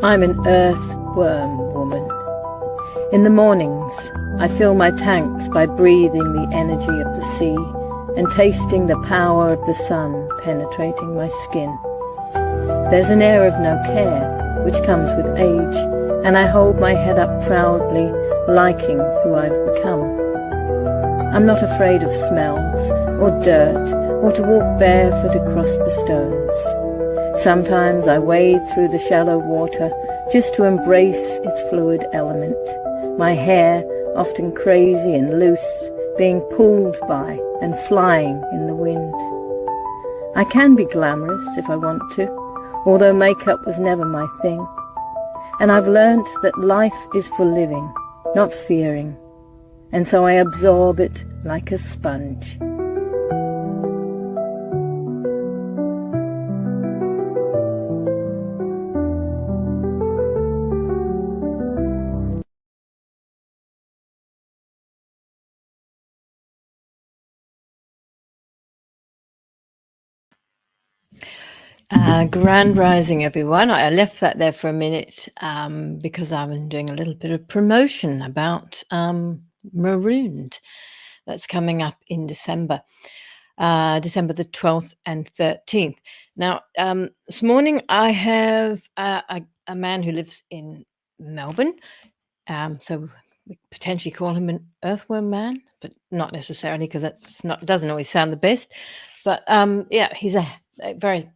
I'm an earthworm woman. In the mornings, I fill my tanks by breathing the energy of the sea and tasting the power of the sun penetrating my skin. There's an air of no care, which comes with age, and I hold my head up proudly, liking who I've become. I'm not afraid of smells, or dirt, or to walk barefoot across the stones. Sometimes I wade through the shallow water just to embrace its fluid element, my hair often crazy and loose, being pulled by and flying in the wind. I can be glamorous if I want to, although makeup was never my thing. And I've learnt that life is for living, not fearing, and so I absorb it like a sponge. Grand rising, everyone. I left that there for a minute because I've been doing a little bit of promotion about Marooned. That's coming up in December, December the 12th and 13th. Now, this morning I have a man who lives in Melbourne, so we potentially call him an earthworm man, but not necessarily, because that's not doesn't always sound the best. But yeah, he's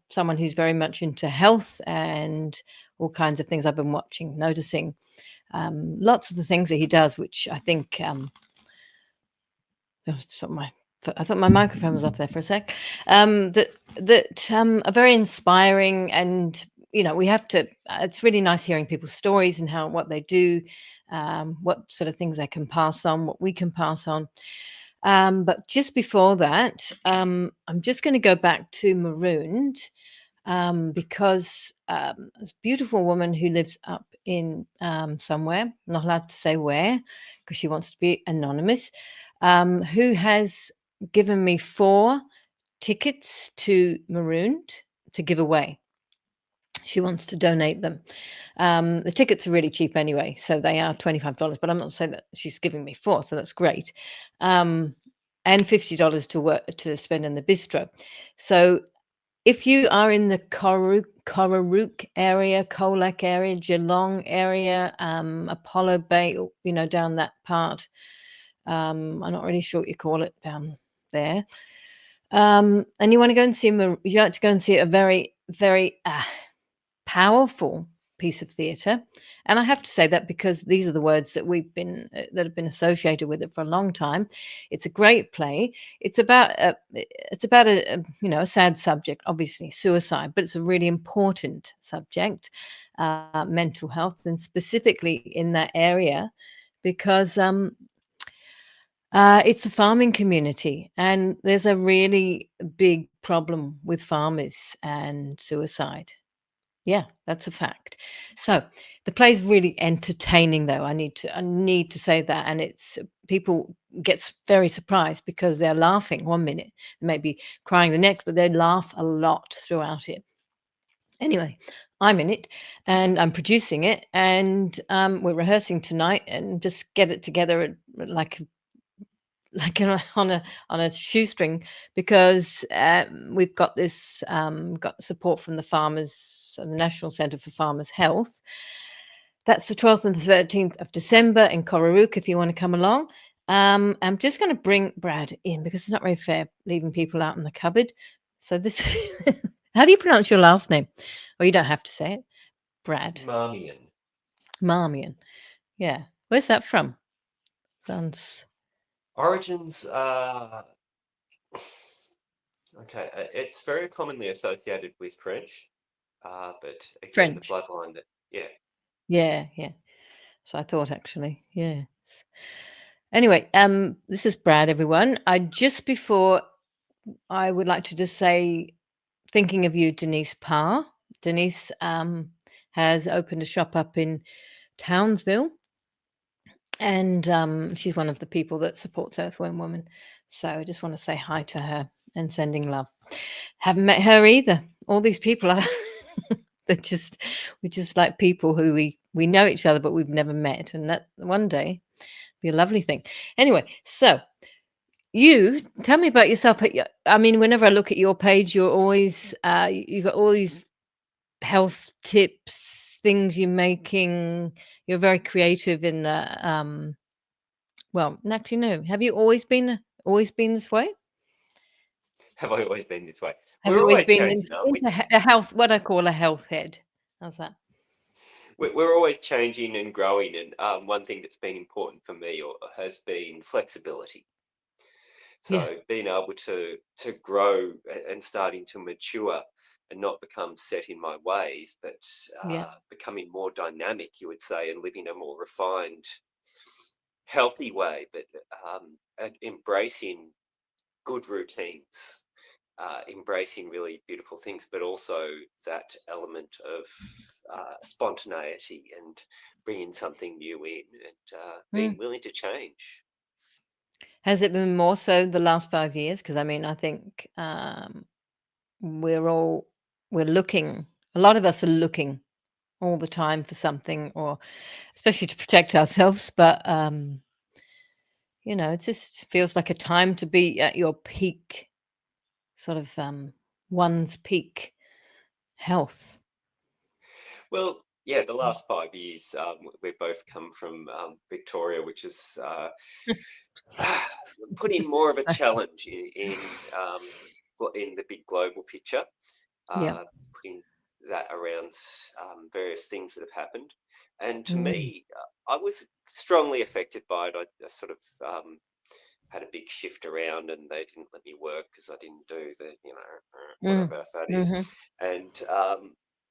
someone who's very much into health and all kinds of things. I've been noticing lots of the things that he does, which I think I thought my microphone was off there for a sec. That are very inspiring, and we have to. It's really nice hearing people's stories and what they do, what sort of things they can pass on, what we can pass on. But just before that, I'm just going to go back to Marooned because this beautiful woman who lives up in somewhere, not allowed to say where because she wants to be anonymous, who has given me 4 tickets to Marooned to give away. She wants to donate them. The tickets are really cheap anyway, so they are $25, but I'm not saying that she's giving me 4, so that's great. And $50 to spend in the bistro. So if you are in the Corook area, Colac area, Geelong area, Apollo Bay, down that part, I'm not really sure what you call it down there. And you want to go and see you like to go and see a very, very powerful piece of theatre, and I have to say that because these are the words that that have been associated with it for a long time. It's a great play. It's about a sad subject, obviously suicide, but it's a really important subject, mental health, and specifically in that area because it's a farming community, and there's a really big problem with farmers and suicide. Yeah, that's a fact. So the play's really entertaining, though. I need to say that, and it's people get very surprised because they're laughing one minute, maybe crying the next, but they laugh a lot throughout it. Anyway, I'm in it, and I'm producing it, and we're rehearsing tonight, and just get it together like on a shoestring because we've got this got support from the farmers and the National Centre for Farmers Health. That's the 12th and the 13th of December in Corook if you want to come along. I'm just going to bring Brad in because it's not very fair leaving people out in the cupboard. So this how do you pronounce your last name? Well, you don't have to say it. Brad. Marmion. Yeah. Where's that from? Sounds origins. Okay, it's very commonly associated with French, but again, French. the bloodline. Yeah. So I thought actually, yes. Anyway, this is Brad, everyone. Just before I would like to just say, thinking of you, Denise Parr. Denise has opened a shop up in Townsville, and she's one of the people that supports Earthworm Woman. So I just want to say hi to her and sending love. Haven't met her either. All these people are we're just like people who we know each other, but we've never met, and that one day be a lovely thing. Anyway, so you tell me about yourself. I mean, whenever I look at your page, you're always you've got all these health tips, things you're making. You're very creative in the well, actually, no. Have you always been this way? Have I always been this way? Have you We're always always been changing, aren't we? into a health, what I call a health head? How's that? We're always changing and growing, and one thing that's been important for me or has been flexibility. Yeah, So being able to grow and starting to mature and not become set in my ways, but yeah. becoming more dynamic, you would say, and living a more refined, healthy way, but and embracing good routines, embracing really beautiful things, but also that element of spontaneity and bringing something new in and being Mm. willing to change. Has it been more so the last 5 years? Because I mean, I think we're all we're looking. A lot of us are looking all the time for something, or especially to protect ourselves. But it just feels like a time to be at your peak, sort of one's peak health. Well, yeah, the last 5 years, we've both come from Victoria, which is putting more of a So, challenge in the big global picture, yeah. uh, putting that around various things that have happened. And to Mm, me, I was strongly affected by it. I sort of had a big shift around, and they didn't let me work because I didn't do the, what on mm, earth that is. mhm. And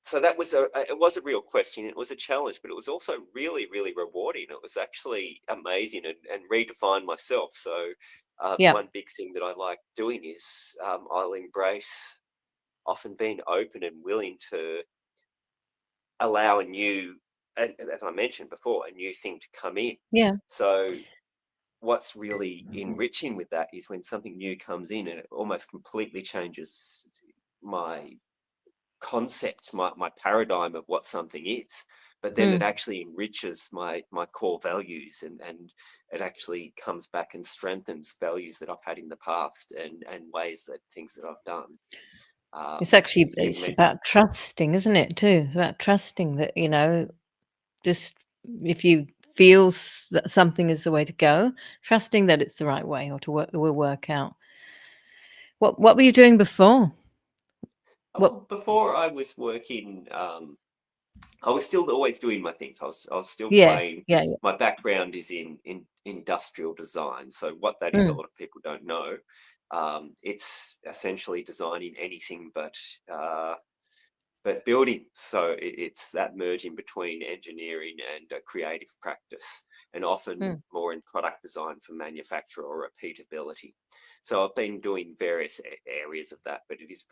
so that was it was a real question. It was a challenge, but it was also really, really rewarding. It was actually amazing and redefined myself. So Yeah, one big thing that I like doing is I'll embrace often being open and willing to allow a new, and as I mentioned before, a new thing to come in. yeah, So what's really enriching with that is when something new comes in and it almost completely changes my concept, my paradigm of what something is. But then it mm. actually enriches my core values, and it actually comes back and strengthens values that I've had in the past, and ways that things that I've done. It's actually You it's meant about trusting, isn't it, too? It's about trusting that, just if you feel that something is the way to go, trusting that it's the right way or to work will work out. What were you doing before? What well, before I was working, I was still always doing my things. I was still Yeah, playing. yeah, yeah. My background is in industrial design. So what that is, a Mm, lot of people don't know. It's essentially designing anything but building. So it's that merging between engineering and creative practice, and often mm, more in product design for manufacture or repeatability. So I've been doing various areas of that, but it is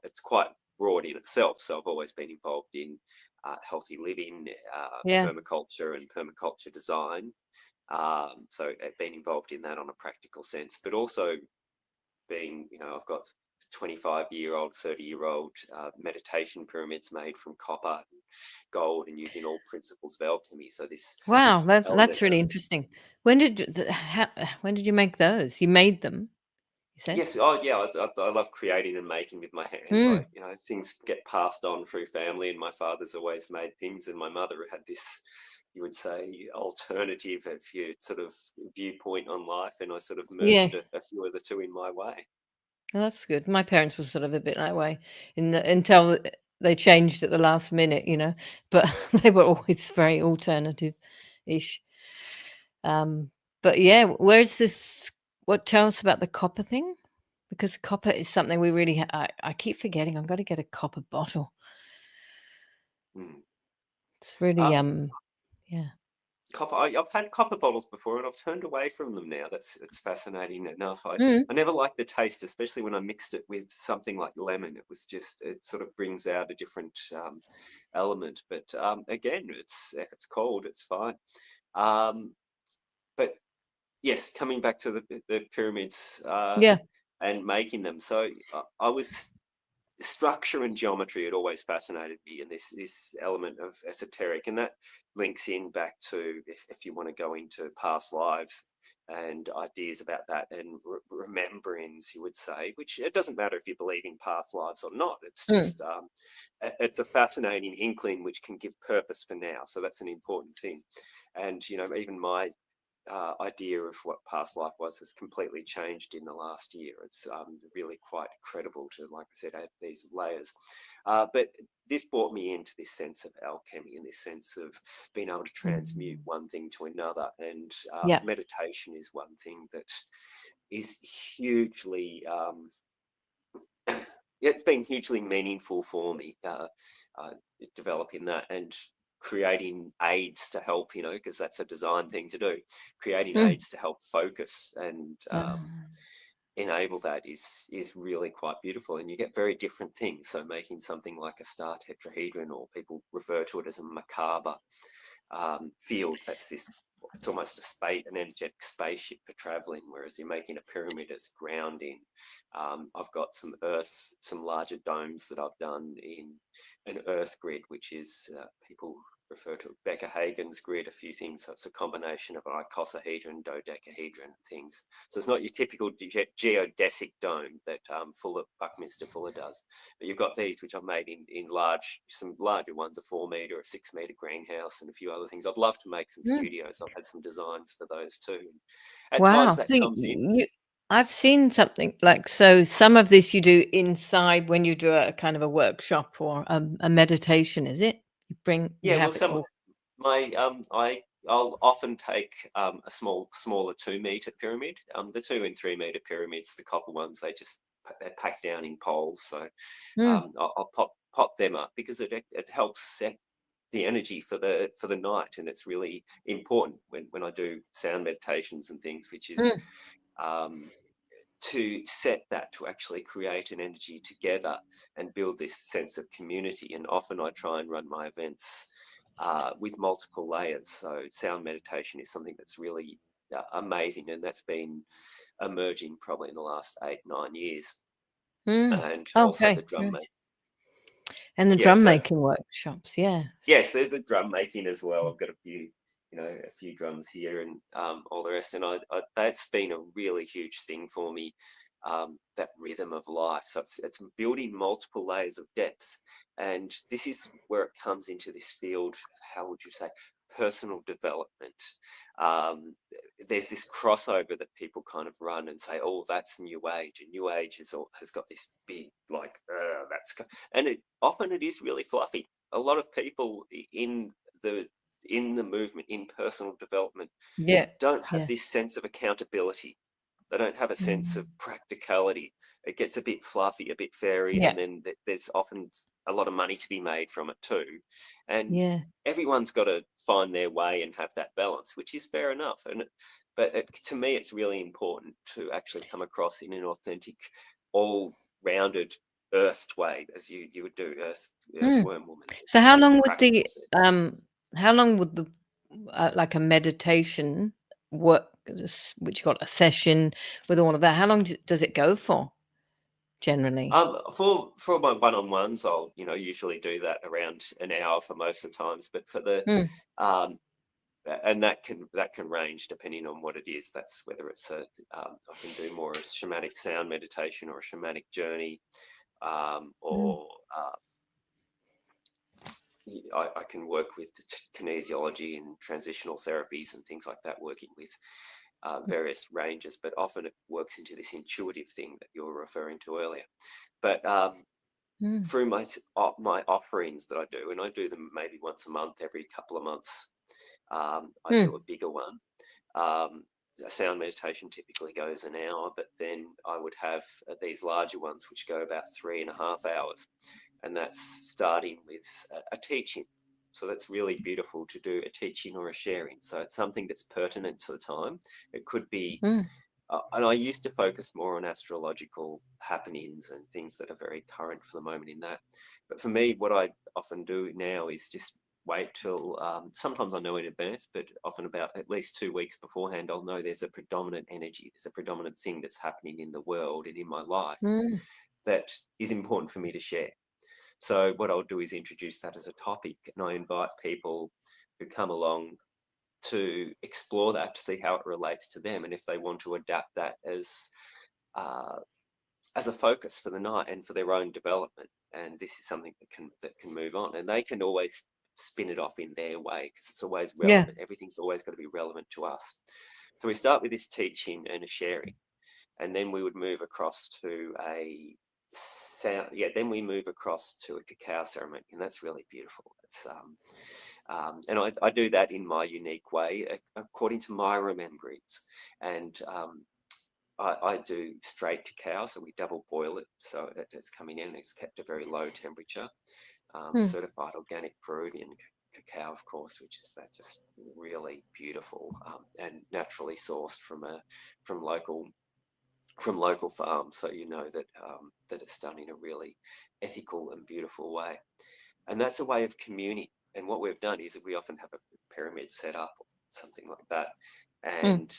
it's quite broad in itself. So I've always been involved in healthy living, yeah. permaculture, and permaculture design. So I've been involved in that on a practical sense, but also being, I've got 25-year-old, 30-year-old meditation pyramids made from copper, and gold, and using all principles of alchemy. So this Wow, element that's of, really interesting. When did you make those? You made them, you said? yes, oh yeah, I love creating and making with my hands. Mm, Things get passed on through family, and my father's always made things, and my mother had this, you would say, alternative, if you sort of viewpoint on life, and I sort of yeah. merged a few of the two in my way. Well, that's good. My parents were sort of a bit that way until they changed at the last minute, but they were always very alternative-ish. Um, but yeah, where's this tell us about the copper thing? Because copper is something we really I keep forgetting. I've got to get a copper bottle. Mm. It's really, Um, yeah. Copper. I've had copper bottles before, and I've turned away from them now. That's fascinating enough. Mm. I never liked the taste, especially when I mixed it with something like lemon. It was just, it sort of brings out a different element. But again, if it's cold, it's fine. Um, but yes, coming back to the pyramids Yeah. and making them. So I was structure and geometry had always fascinated me, and this element of esoteric, and that links in back to if you want to go into past lives and ideas about that and remembrance, you would say, which it doesn't matter if you believe in past lives or not. It's Mm. just it's a fascinating inkling which can give purpose for now. So that's an important thing. And even my idea of what past life was has completely changed in the last year. It's really quite incredible to, like I said, add these layers. But this brought me into this sense of alchemy and this sense of being able to transmute Mm. one thing to another. And Yeah. meditation is one thing that is hugely it's been hugely meaningful for me, uh, developing that and creating aids to help, because that's a design thing to do. Creating Mm. aids to help focus and enable that is really quite beautiful, and you get very different things. So making something like a star tetrahedron, or people refer to it as a macabre field, that's this, it's almost an energetic spaceship for traveling, whereas you're making a pyramid, it's grounding. I've got some larger domes that I've done in an earth grid, which is, people refer to Becker Hagen's grid, a few things. So it's a combination of an icosahedron, dodecahedron, things. So it's not your typical geodesic dome that Buckminster Fuller does. But you've got these which I've made in some larger ones, a 4 meter, a 6 meter greenhouse, and a few other things. I'd love to make some Mm. studios. I've had some designs for those too. At Wow. times So that comes in. I've seen something like, so some of this you do inside when you do a kind of a workshop or a meditation, is it? You Yeah, well, have it some all. my I'll often take a smaller 2 meter pyramid. The 2 and 3 meter pyramids, the copper ones, they're packed down in poles. So Mm. I'll pop them up because it helps set the energy for the night, and it's really important when I do sound meditations and things, which is Mm. um, to set that, to actually create an energy together and build this sense of community. And often I try and run my events with multiple layers. So sound meditation is something that's really amazing, and that's been emerging probably in the last 8, 9 years. Mm. And also the Okay. drum Good. making. And the Yeah, drum so making workshops, yeah. yes, there's the drum making as well. I've got a few drums here and all the rest. And that's been a really huge thing for me, that rhythm of life. So it's building multiple layers of depth. And this is where it comes into this field, how would you say, personal development. Um, there's this crossover that people kind of run and say, oh, that's New Age. And New Age has got this big, like, and often it is really fluffy. A lot of people the in the movement, in personal development, Yeah. don't have Yeah. this sense of accountability. They don't have a sense of Mm. practicality. It gets a bit fluffy, a bit fairy, Yeah. and then there's often a lot of money to be made from it too. And Yeah. everyone's got to find their way and have that balance, which is fair enough. But to me, it's really important to actually come across in an authentic, all-rounded, earthed way, as you would do, Mm. earthworm woman, So in a practical sense. how long would the like a meditation work, which you got a session with all of that, how long does it go for generally? For my one-on-ones, I'll usually do that around an hour for most of the times. But for the Mm. um, and that can range depending on what it is. That's whether it's I can do more a shamanic sound meditation or a shamanic journey, Mm. or I can work with kinesiology and transitional therapies and things like that, working with various ranges. But often it works into this intuitive thing that you were referring to earlier. But Mm. through my offerings that I do, and I do them maybe once a month, every couple of months. I do Mm. a bigger one. Um, a sound meditation typically goes an hour, but then I would have these larger ones which go about 3.5 hours, and that's starting with a teaching. So that's really beautiful to do a teaching or a sharing. So it's something that's pertinent to the time. It could be, Mm. and I used to focus more on astrological happenings and things that are very current for the moment in that. But for me, what I often do now is just wait till, sometimes I know in advance, but often about at least 2 weeks beforehand, I'll know there's a predominant energy, there's a predominant thing that's happening in the world and in my life Mm. that is important for me to share. So what I'll do is introduce that as a topic, and I invite people who come along to explore that, to see how it relates to them, and if they want to adapt that uh, as a focus for the night and for their own development. And this is something that can move on, and they can always spin it off in their way because it's always Yeah. relevant. Everything's always got to be relevant to us. So we start with this teaching and a sharing, and then we would move across to a sound. Yeah, then we move across to a cacao ceremony, and that's really beautiful. It's and I do that in my unique way, according to my remembrance. And I do straight cacao, so we double boil it, so that it's coming in. It's kept at a very low temperature. Mm. Certified organic Peruvian cacao, of course, which is that just really beautiful and naturally sourced from local from local farms. So you know that it's done in a really ethical and beautiful way. And that's a way of communing. And what we've done is we often have a pyramid set up or something like that. Mm. And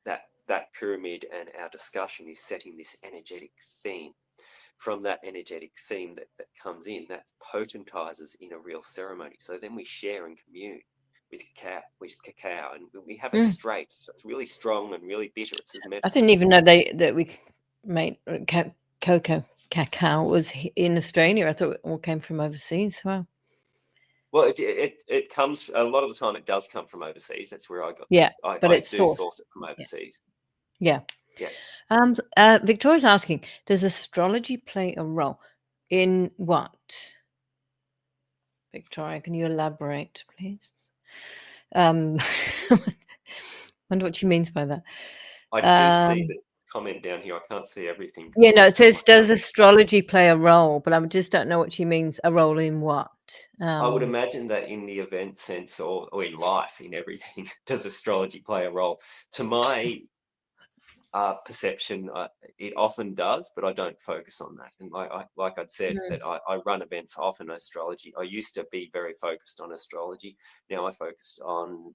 that pyramid and our discussion is setting this energetic theme. From that energetic theme that comes in, that potentizes in a real ceremony. So then we share and commune with cacao, and we have it Mm. straight. So it's really strong and really bitter. It's as I medicine. didn't even know that we made cocoa cacao was in Australia. I thought it all came from overseas. Wow. Well, it comes a lot of the time. It does come from overseas. That's where I got that. Yeah, but I it's do sourced. source it from Yeah. overseas. Yeah. Yeah, Victoria's asking, does astrology play a role in what? Victoria, can you elaborate, please? Um, wonder what she means by that. I do see Um, the comment down here. I can't see everything because yeah, I'm no, it just on my says, does phone. astrology play a role? But I just don't know what she means. A role in what? I would Um, imagine that in the event sense or in life, in everything, does astrology play a role? To my perception, it often does, but I don't focus on that. And like I'd said, mm, that I run events often astrology. I used to be very focused on astrology. Now I focused on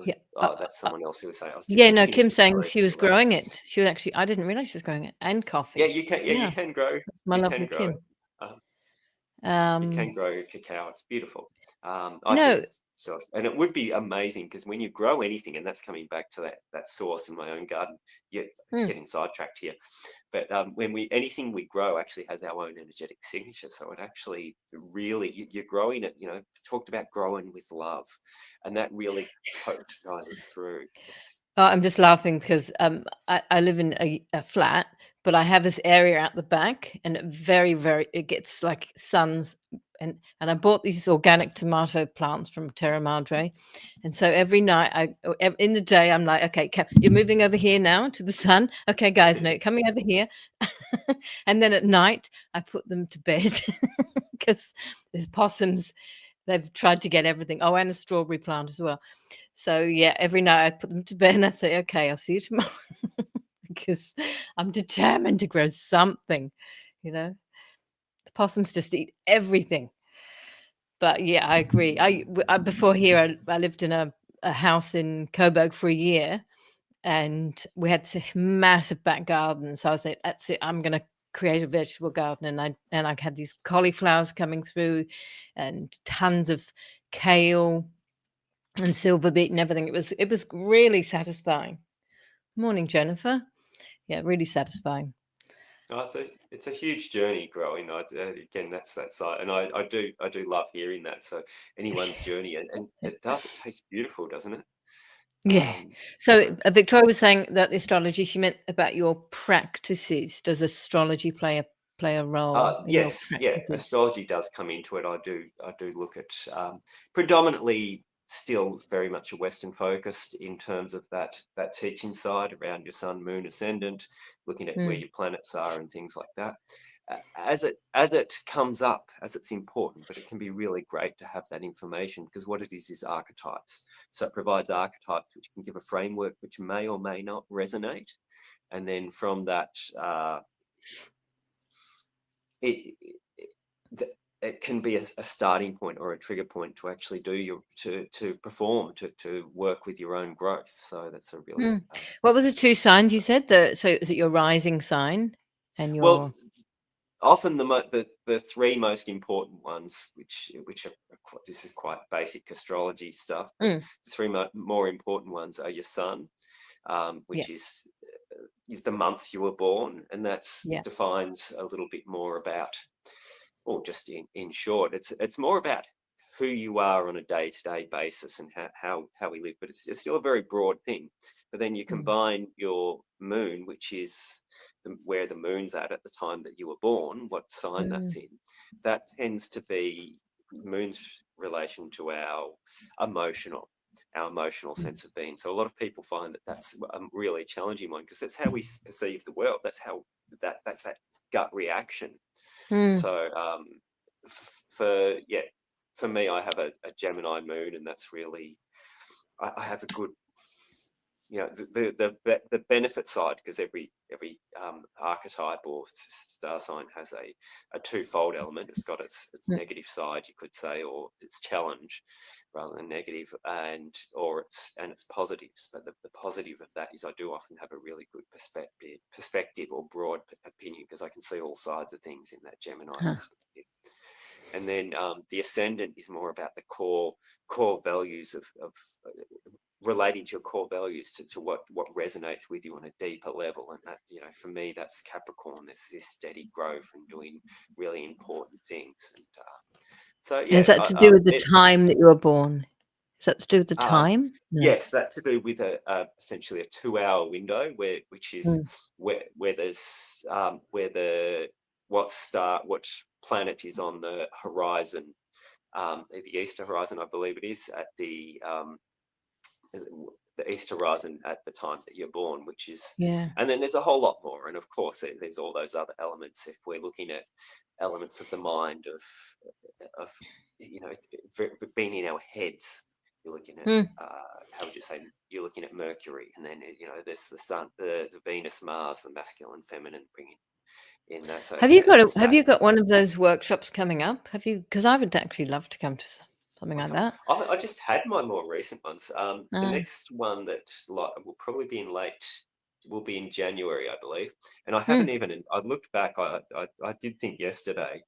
yeah. that's someone else who was saying. I was Yeah, just no, seeing if Kim's saying she Victoria's was still up. growing it. She was actually, I didn't realize she was growing it and Yeah, coffee. you can. Yeah, Yeah, my You can lovely grow Kim. it. Um, you can Um, grow cacao. It's beautiful. you I did know, it. So, and it would be amazing because when you grow anything, and that's coming back to that source in my own garden. Yeah, mm, getting sidetracked here, but when we anything we grow actually has our own energetic signature. So it actually really you're growing it. Talked about growing with love, and that really potentizes through. It's oh, I'm just laughing because I live in a flat, but I have this area out the back, and it gets like suns, and I bought these organic tomato plants from Terra Madre, and so every night in the day I'm like, okay, you're moving over here now to the sun. Okay, guys, no, you're coming over here, and then at night I put them to bed because there's possums. They've tried to get everything. Oh, and a strawberry plant as well. So yeah, every night I put them to bed and I say, okay, I'll see you tomorrow because I'm determined to grow something, you know. The possums just eat everything. But yeah, I agree. Before here, I lived in a house in Coburg for a year, and we had this massive back garden. So I was like, that's it. I'm gonna create a vegetable garden, and I had these cauliflowers coming through, and tons of kale and silver beet and everything. It was really satisfying. Morning, Jennifer. Yeah, really satisfying. No, it's a huge journey growing. Again, that's that side, and I do love hearing that. So anyone's journey, and it tastes beautiful, doesn't it? Yeah. Um, So so Victoria was saying that the astrology, she meant about your practices. Does astrology play a role in your yes, yeah, practices? astrology does come into it. I do look at predominantly still very much a Western focused in terms of that teaching side around your sun, moon, ascendant, looking at where Mm, your planets are and things like that. as it comes up, as it's important, but it can be really great to have that information, because what it is archetypes. So it provides archetypes which can give a framework which may or may not resonate, and then from that, it, it can be a starting point or a trigger point to actually do your to perform, to work with your own growth. So that's a really What was the 2 signs you said? So is it your rising sign and well. your Often the three most important ones, which are this is quite basic astrology stuff, but the three more important ones are your sun, yeah, which is the month you were born, and that's yeah. defines a little bit more about, or just in short, it's more about who you are on a day-to-day basis and how we live. But it's still a very broad thing. But then you combine your moon, which is where the moon's at the time that you were born, what sign that's in. That tends to be moon's relation to our emotional sense of being. So a lot of people find that that's a really challenging one, because that's how we perceive the world. That's how that's that gut reaction. So for me, I have a Gemini moon, and that's really, I have a good, the benefit side, because every archetype or star sign has a twofold element. It's got its negative side, you could say, or its challenge rather than negative, and its positives. But the positive of that is I do often have a really good perspective or broad opinion, because I can see all sides of things in that Gemini perspective. And then the ascendant is more about the core values of relating to your core values, to what resonates with you on a deeper level. And that, for me, that's Capricorn. There's this steady growth and doing really important things. And so And is yeah, that to do with the time that you were born? Is that to do with the time? No. yes, that's to do with essentially a 2-hour window, which is where there's what planet is on the horizon, the east horizon, I believe it is, at the east horizon at the time that you're born, which is, Yeah. and then there's a whole lot more. And of course, there's all those other elements. If we're looking at elements of the mind, of being in our heads, you're looking at how would you say, you're looking at Mercury, and then there's the sun, the Venus, Mars, the masculine, feminine, bringing in that. So Have you Saturn. got one of those workshops coming up? Have you? Because I would actually love to come to something like that. I just had my more recent ones. The Ah. next one that will probably be will be in January, I believe. And I haven't even, I looked back, I did think yesterday,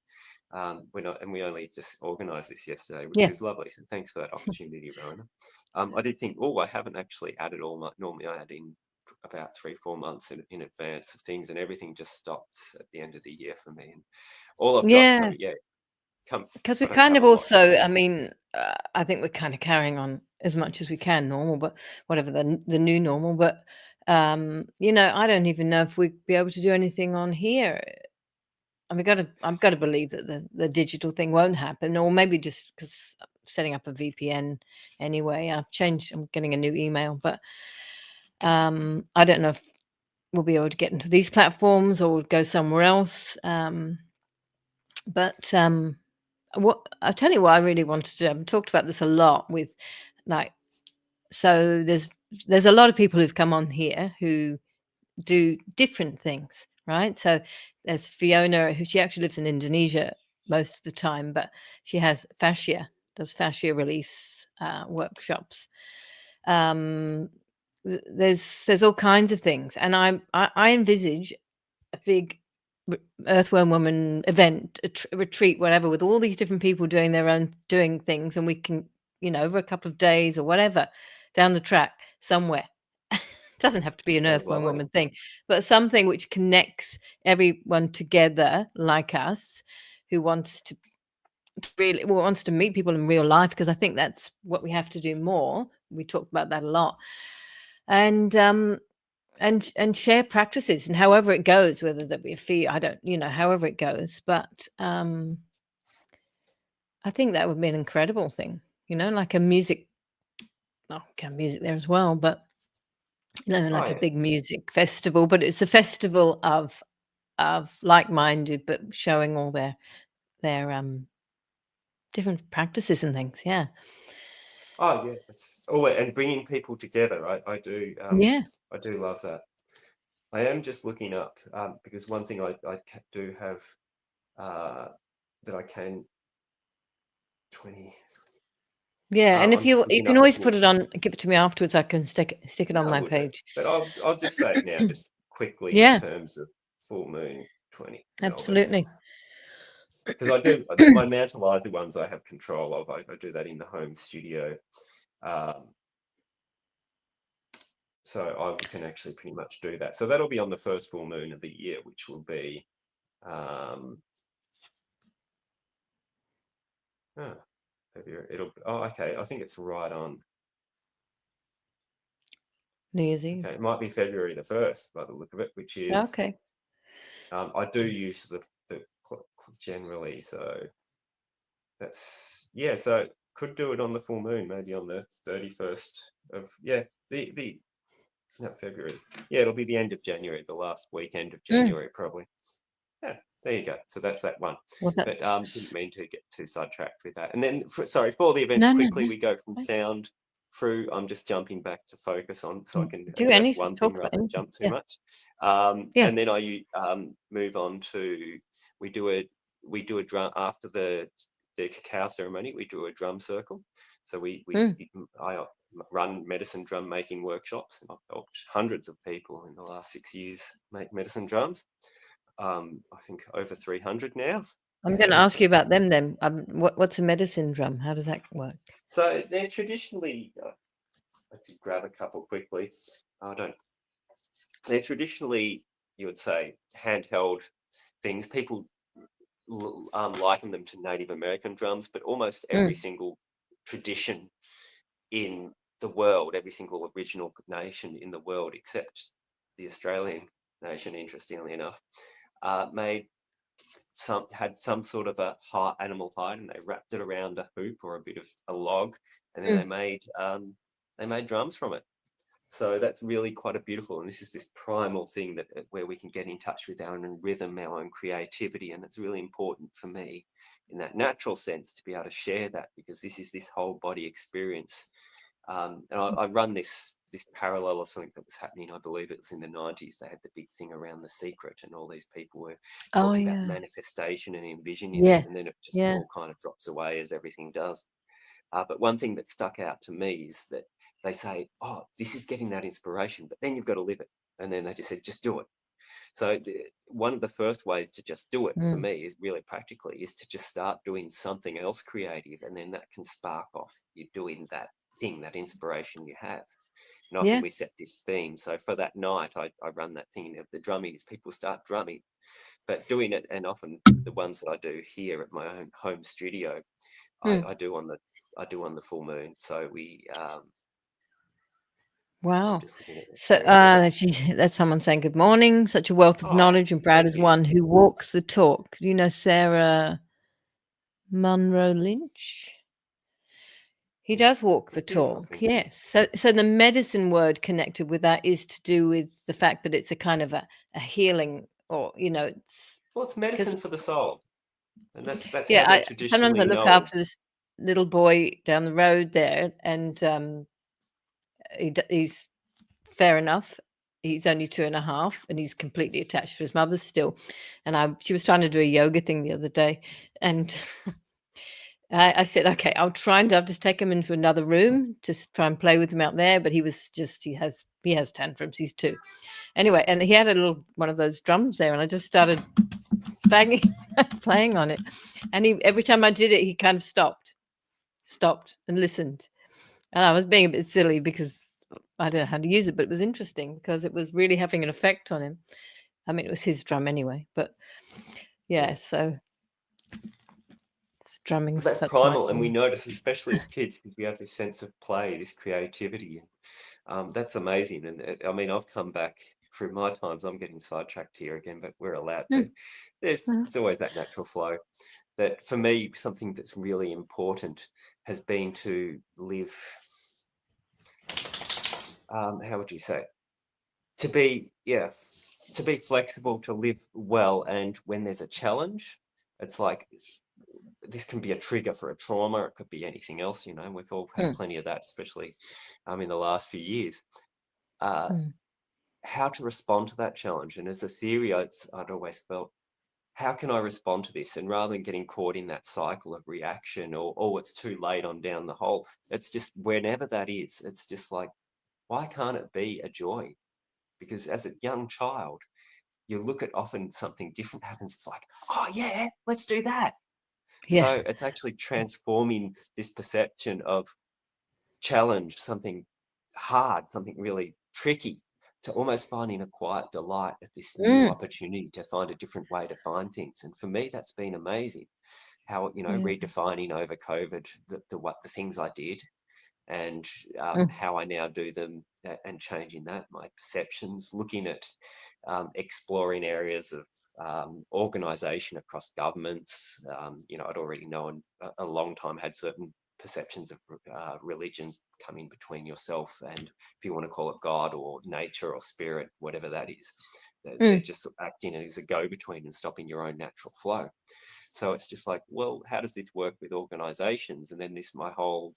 and we only just organised this yesterday, which Yeah. was lovely. So thanks for that opportunity, Rona. I did think, I haven't actually added all my, normally I add in about 3-4 months in advance of things, and everything just stopped at the end of the year for me. And all I've got, Yeah. Because I we're don't kind have of a lot. also, I mean, I think we're kind of carrying on as much as we can normal, but whatever the new normal. But I don't even know if we'd be able to do anything on here. And I've got to believe that the digital thing won't happen, or maybe just because I'm setting up a VPN anyway. I'm getting a new email, but I don't know if we'll be able to get into these platforms or go somewhere else. But what I'll tell you what I really wanted to do. I've talked about this a lot with, like, so there's a lot of people who've come on here who do different things, right? So there's Fiona, who she actually lives in Indonesia most of the time, but she does fascia release workshops. Um, there's all kinds of things, and I envisage a big earthworm woman event, a retreat, whatever, with all these different people doing their own doing things, and we can, over a couple of days or whatever, down the track somewhere. Doesn't have to be an Sounds earthworm lovely. woman thing, but something which connects everyone together, like us, who wants to wants to meet people in real life, because I think that's what we have to do more. We talked about that a lot. And share practices, and however it goes, whether that be a fee, I don't, however it goes. But I think that would be an incredible thing, like a music, kind of music there as well, but like a Right. big music festival, but it's a festival of of like-minded, but showing all their different practices and things. Yeah. Oh yeah, it's and bringing people together. I do Yeah. love that. I am just looking up because one thing I do have that I can 20. Yeah, and if I'm just you looking can up the always put it connection. on, give it to me afterwards. I can stick it on No, I my would do, page. but I'll just say it now, just quickly in Yeah, terms of full moon 20 Melbourne, absolutely. because I do my mantleizer ones I have control of. I do that in the home studio. Um, So I can actually pretty much do that. So that'll be on the first full moon of the year, which will be February. Okay. I think it's right on. New Year's Eve. Okay, it might be February the 1st by the look of it, which is Okay. I do use the generally, so that's so could do it on the full moon, maybe on the 31st of the no, February. Yeah, it'll be the end of January, the last weekend of Mm. January, probably. Yeah, there you go. So that's that one. Well, But that's didn't mean to get too sidetracked with that. And then, for the events, no, no, quickly no. we go from Okay. sound through. I'm just jumping back to focus on so I can Do address anything, one thing talk rather about than anything. jump too Yeah, much. yeah. And then I move on to we do a drum after the cacao ceremony. We do a drum circle. So Mm. I run medicine drum making workshops, and I've helped hundreds of people in the last 6 years make medicine drums. I think over 300 now. I'm going to ask you about them then. What's a medicine drum? How does that work? So they're traditionally, I did grab a couple quickly. I don't. They're traditionally, you would say, handheld things. People liken them to Native American drums, but almost every Mm. single tradition in the world, every single original nation in the world, except the Australian nation, interestingly enough, made had some sort of a animal hide, and they wrapped it around a hoop or a bit of a log, and then Mm. they made drums from it. So that's really quite a beautiful, and this is this primal thing that where we can get in touch with our own rhythm, our own creativity, and it's really important for me in that natural sense to be able to share that, because this is this whole body experience. And I run this parallel of something that was happening. I believe it was in the 90s. They had the big thing around The Secret, and all these people were Oh talking about yeah, manifestation and envisioning it, yeah, and then it just yeah. all kind of drops away as everything does. But one thing that stuck out to me is that they say, "Oh, this is getting that inspiration, but then you've got to live it." And then they just said, "Just do it." So one of the first ways to just do it for Mm. me is really practically is to just start doing something else creative, and then that can spark off you doing that thing, that inspiration you have. And often Yeah. we set this theme. So for that night, I run that thing of the drumming is people start drumming, but doing it, and often the ones that I do here at my own home studio, Mm. I do on the full moon. So I'm Wow. just looking at the So, screen. So that's someone saying good morning. Such a wealth of oh, knowledge and proud thank as you. one who walks the talk. Do you know Sarah Munro Lynch? He Yeah, does walk the beautiful talk, thing. yes. So the medicine word connected with that is to do with the fact that it's a kind of a healing, or it's Well, it's because medicine for the soul. And that's how yeah, they're I sometimes I traditionally look known. after this little boy down the road there, and he's fair enough. He's only 2.5, and he's completely attached to his mother still. And she was trying to do a yoga thing the other day, and I said, "Okay, I'll just take him into another room, just try and play with him out there." But he has tantrums. He's 2. Anyway, and he had a little one of those drums there, and I just started banging, playing on it. And every time I did it, he kind of stopped and listened. And I was being a bit silly because I don't know how to use it, but it was interesting because it was really having an effect on him. I mean, it was his drum anyway, but Yeah. yeah, so But drumming's that's that's my primal. And we thing. notice, especially as kids, because we have this sense of play, this creativity. That's amazing. And I mean, I've come back through my times. I'm getting sidetracked here again, but we're allowed to. Mm, uh, There's always that natural flow. That for me, something that's really important has been to live, how would you say, to be, yeah. to be flexible, to live well, and when there's a challenge, it's like this can be a trigger for a trauma. It could be anything else, you know. We've all had Mm, plenty of that, especially in the last few years. Uh, mm. how to respond to that challenge, and as a theory, I'd always felt, how can I respond to this? And rather than getting caught in that cycle of reaction or, oh, it's too late, I'm down the hole. It's just whenever that is, it's just like, why can't it be a joy? Because as a young child, you look at often something different happens. It's like, oh yeah, let's do that. Yeah. So it's actually transforming this perception of challenge, something hard, something really tricky, to almost finding a quiet delight at this new Mm, opportunity to find a different way to find things. And for me, that's been amazing. How, yeah. redefining over COVID the things I did, and Mm, how I now do them, and changing that, my perceptions, looking at exploring areas of organisation across governments. I'd already known a long time, had certain perceptions of religions come in between yourself and, if you want to call it God or nature or spirit, whatever that is, they're mm. just acting as a go-between and stopping your own natural flow. So it's just like, well, how does this work with organizations? And then my whole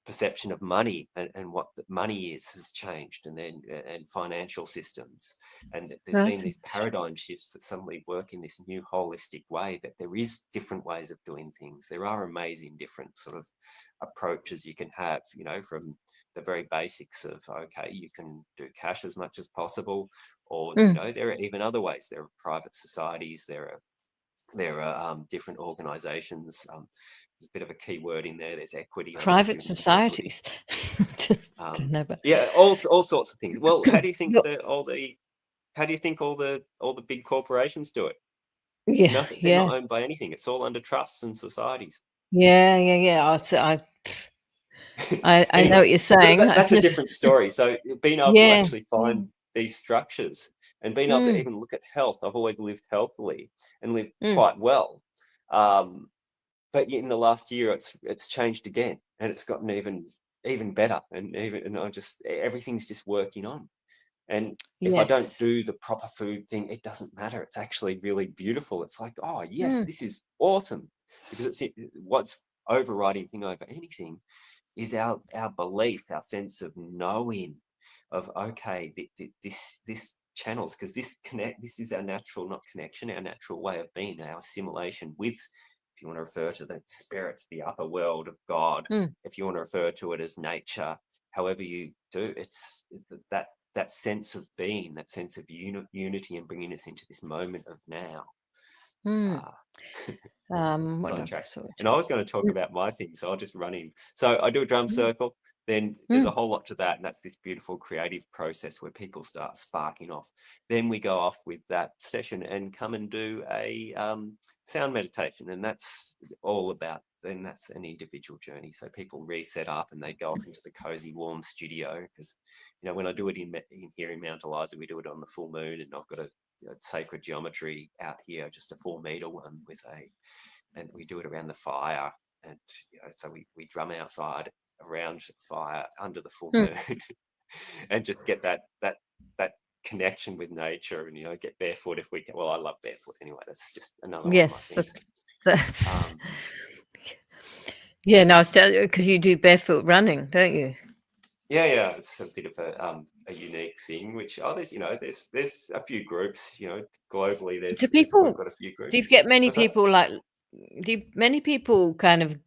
perception of money, and what the money is has changed, and then and financial systems, and there's been Right. these paradigm shifts that suddenly work in this new holistic way, that there is different ways of doing things. There are amazing different sort of approaches you can have, from the very basics of, okay, you can do cash as much as possible, or Mm. there are even other ways. There are private societies, there are different organizations. There's a bit of a key word in there. There's equity. I'm a Private student of equity. societies. Don't Um, know, but yeah, all sorts of things. Well, how do you think Well, all the big corporations do it? yeah, Nothing. They're yeah, not owned by anything. It's all under trusts and societies. yeah, yeah, yeah. I know Anyway, what you're so saying. I've that's a never. different story. So being able to Yeah, actually yeah. find these structures, and being able to Mm, even look at health. I've always lived healthily and lived mm. quite well. Um, but in the last year, it's changed again, and it's gotten even better, and I just, everything's just working on. And if I don't Yes. do the proper food thing, it doesn't matter. It's actually really beautiful. It's like, oh yes, Mm, this is awesome, because what's overriding thing over anything is our belief, our sense of knowing, of, okay, this channels, because this is our natural, not connection, our natural way of being, our assimilation with, if you want to refer to the spirit, the upper world of God, mm, if you want to refer to it as nature, however you do, it's that sense of being, that sense of unity, and bringing us into this moment of now. mm. uh, What other Sidetrack. sort And I was going to talk Mm, about my thing, so I'll just run in. So I do a drum mm, circle, then there's a mm. whole lot to that, and that's this beautiful creative process where people start sparking off. Then we go off with that session and come and do a sound meditation, and that's all about. Then that's an individual journey. So people reset up and they go off into the cozy, warm studio, because when I do it in here in Mount Eliza, we do it on the full moon, and I've got a sacred geometry out here, just a 4 meter one with and we do it around the fire, and so we drum outside around fire under the full Mm. moon, and just get that connection with nature, and get barefoot if we can. Well, I love barefoot anyway. That's just another one of my Yes, things. that's um yeah. No, I was telling you because you do barefoot running, don't you? yeah, it's a bit of a unique thing, which, there's a few groups, globally. Do We've people? got a few Do you groups. get many What's that? people like? Do many people kind of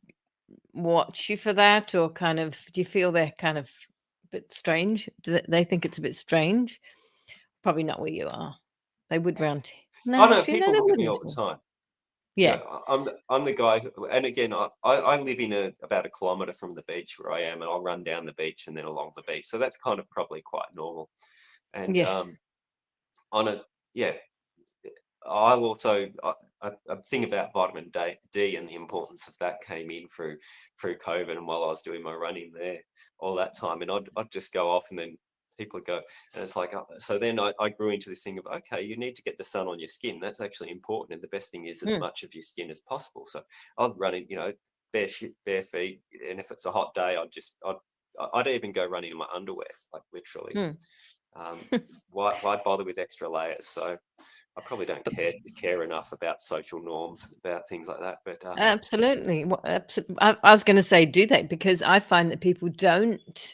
watch you for that, or kind of do you feel they're kind of a bit strange? Do they think it's a bit strange? Probably not where you are. They would round Oh no, no, actually, no, people they look at me wouldn't all the all. time. Yeah, I'm the guy who, and again, I live in about a kilometre from the beach where I am, and I'll run down the beach and then along the beach. So that's kind of probably quite normal. And yeah. on a yeah, I'll also a thing about vitamin D and the importance of that came in through COVID, and while I was doing my running there all that time, and I'd just go off, and then people would go, and it's like, so then I grew into this thing of, okay, you need to get the sun on your skin. That's actually important, and the best thing is as Mm, much of your skin as possible. So I'd run in, bare feet, and if it's a hot day, I'd even go running in my underwear, like literally. mm. Why bother with extra layers? So I probably don't care enough about social norms about things like that. But Absolutely. I was going to say do that, because I find that people don't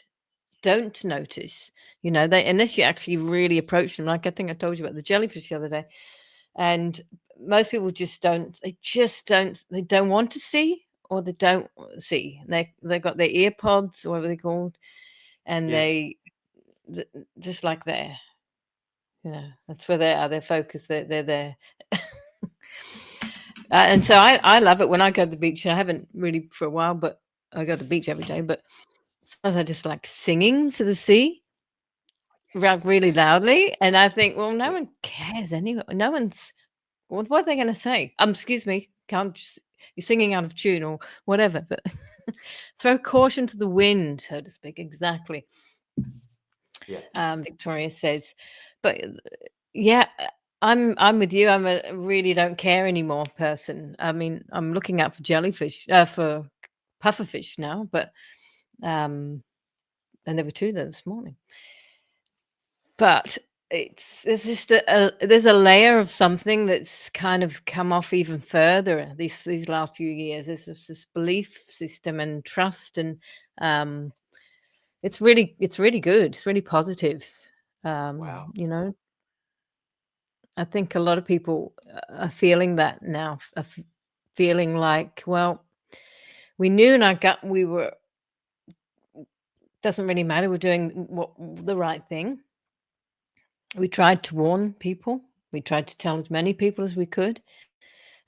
notice, they, unless you actually really approach them. Like I think I told you about the jellyfish the other day, and most people they don't want to see, or they don't see. They got their ear pods, or whatever they're called, and yeah, just like there, that's where they are. They're focused. They're there. And so I love it when I go to the beach. And I haven't really for a while, but I go to the beach every day. But sometimes I just like singing to the sea, like really loudly. And I think, well, no yeah, one cares anyway. No one's. What are they going to say? Excuse me, you're singing out of tune or whatever. But throw caution to the wind, so to speak. Exactly. yeah. Victoria says, but yeah, I'm with you. I'm a really don't care anymore person. I mean, I'm looking out for jellyfish, for pufferfish now, but and there were two there this morning. But there's just there's a layer of something that's kind of come off even further these last few years. There's this belief system and trust, and it's really good. It's really positive. Wow. I think a lot of people are feeling that now, feeling like, well, we knew in our gut doesn't really matter, we're doing the right thing. We tried to warn people. We tried to tell as many people as we could.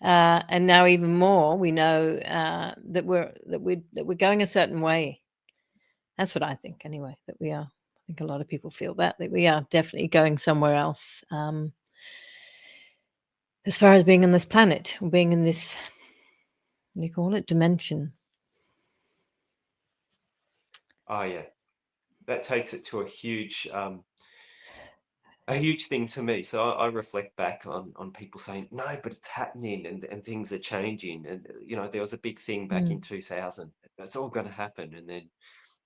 And now even more, we know that we're going a certain way. That's what I think, anyway. That we are. I think a lot of people feel that we are definitely going somewhere else. As far as being on this planet, or being in this, what do you call it, dimension? Oh yeah, that takes it to a huge thing to me. So I reflect back on people saying, no, but it's happening and things are changing. And, there was a big thing back in Mm. 2000. It's all going to happen. And then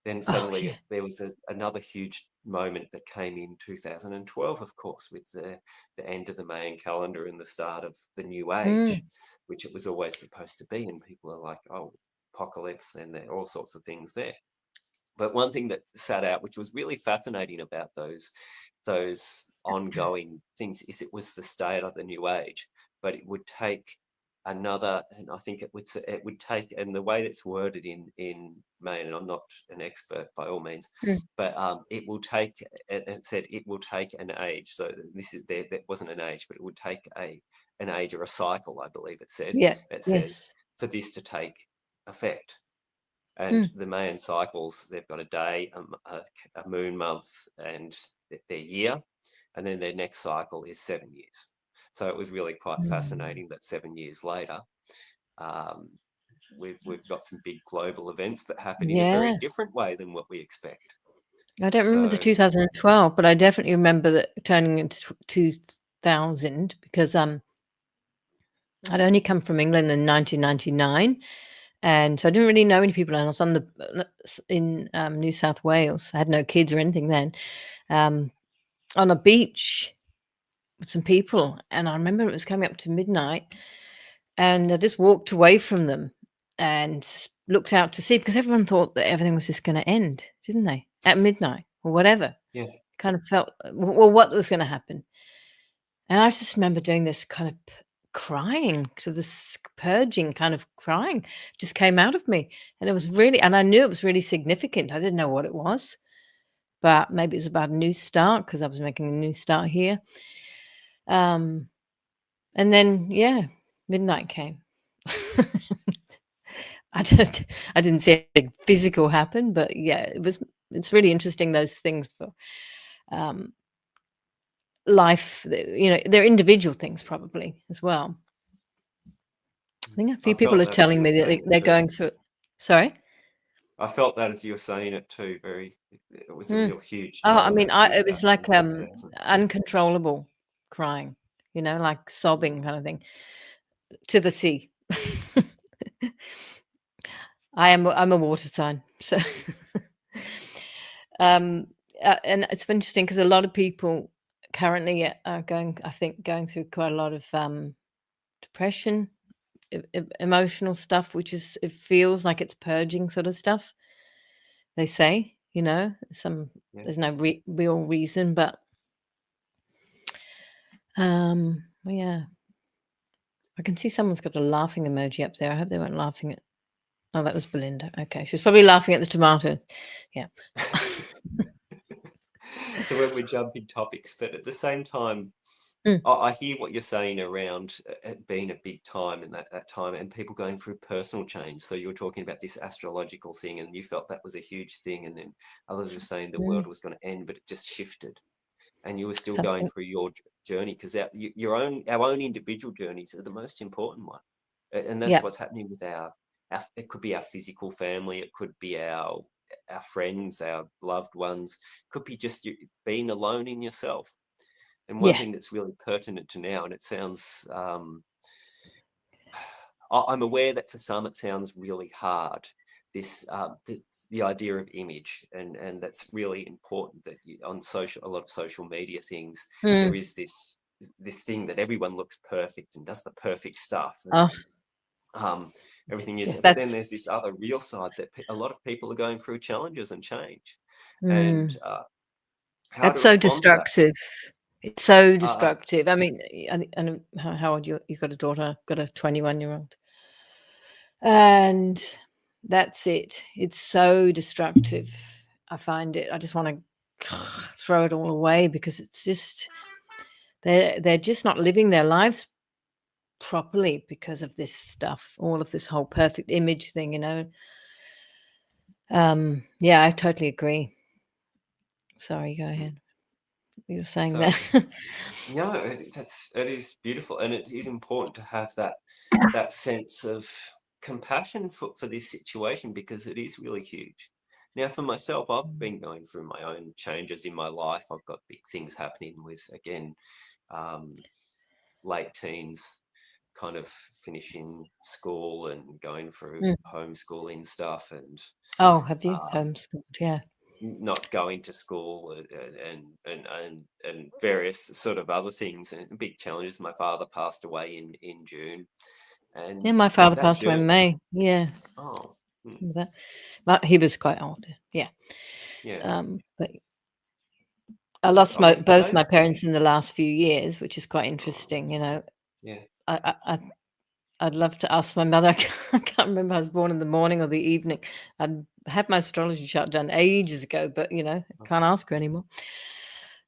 Oh suddenly yeah. there was another huge moment that came in 2012, of course, with the end of the Mayan calendar and the start of the new age, Mm. which it was always supposed to be. And people are like, oh, apocalypse, and there are all sorts of things there. But one thing that sat out, which was really fascinating about those ongoing things, is it was the state of the new age, but it would take another, and I think it would take, and the way that's worded in Maine, and I'm not an expert by all means, Mm. but it will take, and it said it will take an age. So this is there, that wasn't an age, but it would take an age or a cycle, I believe it said. Yeah. It says Yes. for this to take effect. And Mm. the Mayan cycles, they've got a day, a moon month, and their year, and then their next cycle is 7 years. So it was really quite Mm. fascinating that 7 years later, um, we've got some big global events that happen in a very Yeah. different way than what we expect. I don't remember the So 2012, but I definitely remember that turning into 2000, because I'd only come from England in 1999, and so I didn't really know any people. And I was in New South Wales. I had no kids or anything then. Um, on a beach with some people, and I remember it was coming up to midnight, and I just walked away from them and looked out to sea, because everyone thought that everything was just going to end, didn't they? At midnight or whatever. yeah, Kind of felt, well, what was going to happen? And I just remember doing this kind of crying, so this purging kind of crying just came out of me, and it was really, and I knew it was really significant. I didn't know what it was, but maybe it was about a new start, because I was making a new start here. Um, and then yeah, midnight came. I didn't see anything physical happen, but yeah, it's really interesting, those things for um life. They're individual things probably as well. I think a I few people felt are that as telling you were me that saying it they're too. going through. Sorry? I felt that as you were saying it too. It was a Mm. real huge Oh, I time, mean, that it was like 2000. uncontrollable crying, like sobbing kind of thing, to the sea. I'm a water sign, so um and it's interesting because a lot of people currently are going, I think, going through quite a lot of depression, emotional stuff, which is, it feels like it's purging sort of stuff. They say, Yeah. there's no real reason, but well, yeah, I can see someone's got a laughing emoji up there. I hope they weren't laughing at. Oh, that was Belinda. Okay, she's probably laughing at the tomato. Yeah. So when we're jumping topics, but at the same time, Mm, I hear what you're saying around it being a big time in that time and people going through personal change. So you were talking about this astrological thing and you felt that was a huge thing. And then others were saying the mm, world was going to end, but it just shifted. And you were still going something. through your journey because our own individual journeys are the most important one. And that's Yeah. what's happening with our it could be our physical family, it could be our friends, our loved ones, it could be just you being alone in yourself. And one Yeah. thing that's really pertinent to now, and it sounds, I'm aware that for some it sounds really hard. This the idea of image, and that's really important. That on a lot of social media things, there Mm. is this thing that everyone looks perfect and does the perfect stuff, and Oh, everything is. yeah. But then there's this other real side that a lot of people are going through challenges and change, and Mm. how to That's so respond to that. destructive. It's so Uh, destructive. I mean, and how old you? You got a daughter? Got a 21-year-old, and that's it. It's so destructive. I find it. I just want to throw it all away because it's just they're just not living their lives properly because of this stuff. All of this whole perfect image thing. Yeah, I totally agree. Sorry, go mm, ahead. You were saying so that. no, it is beautiful, and it is important to have that sense of compassion for this situation because it is really huge. Now, for myself, I've been going through my own changes in my life. I've got big things happening with again, um, late teens, kind of finishing school and going through Mm. homeschooling stuff, and Oh, have you um, homeschooled? Yeah. not going to school and various sort of other things and big challenges. My father passed away in June, Yeah, and my father that passed away in journey. May. Yeah, Oh, remember that. But he was quite old. Yeah. yeah. But I So lost I mean, but both my those, parents in the last few years, which is quite oh, interesting. yeah. I'd love to ask my mother. I can't remember if I was born in the morning or the evening. I'd had my astrology chart done ages ago, but I Oh, can't ask her anymore.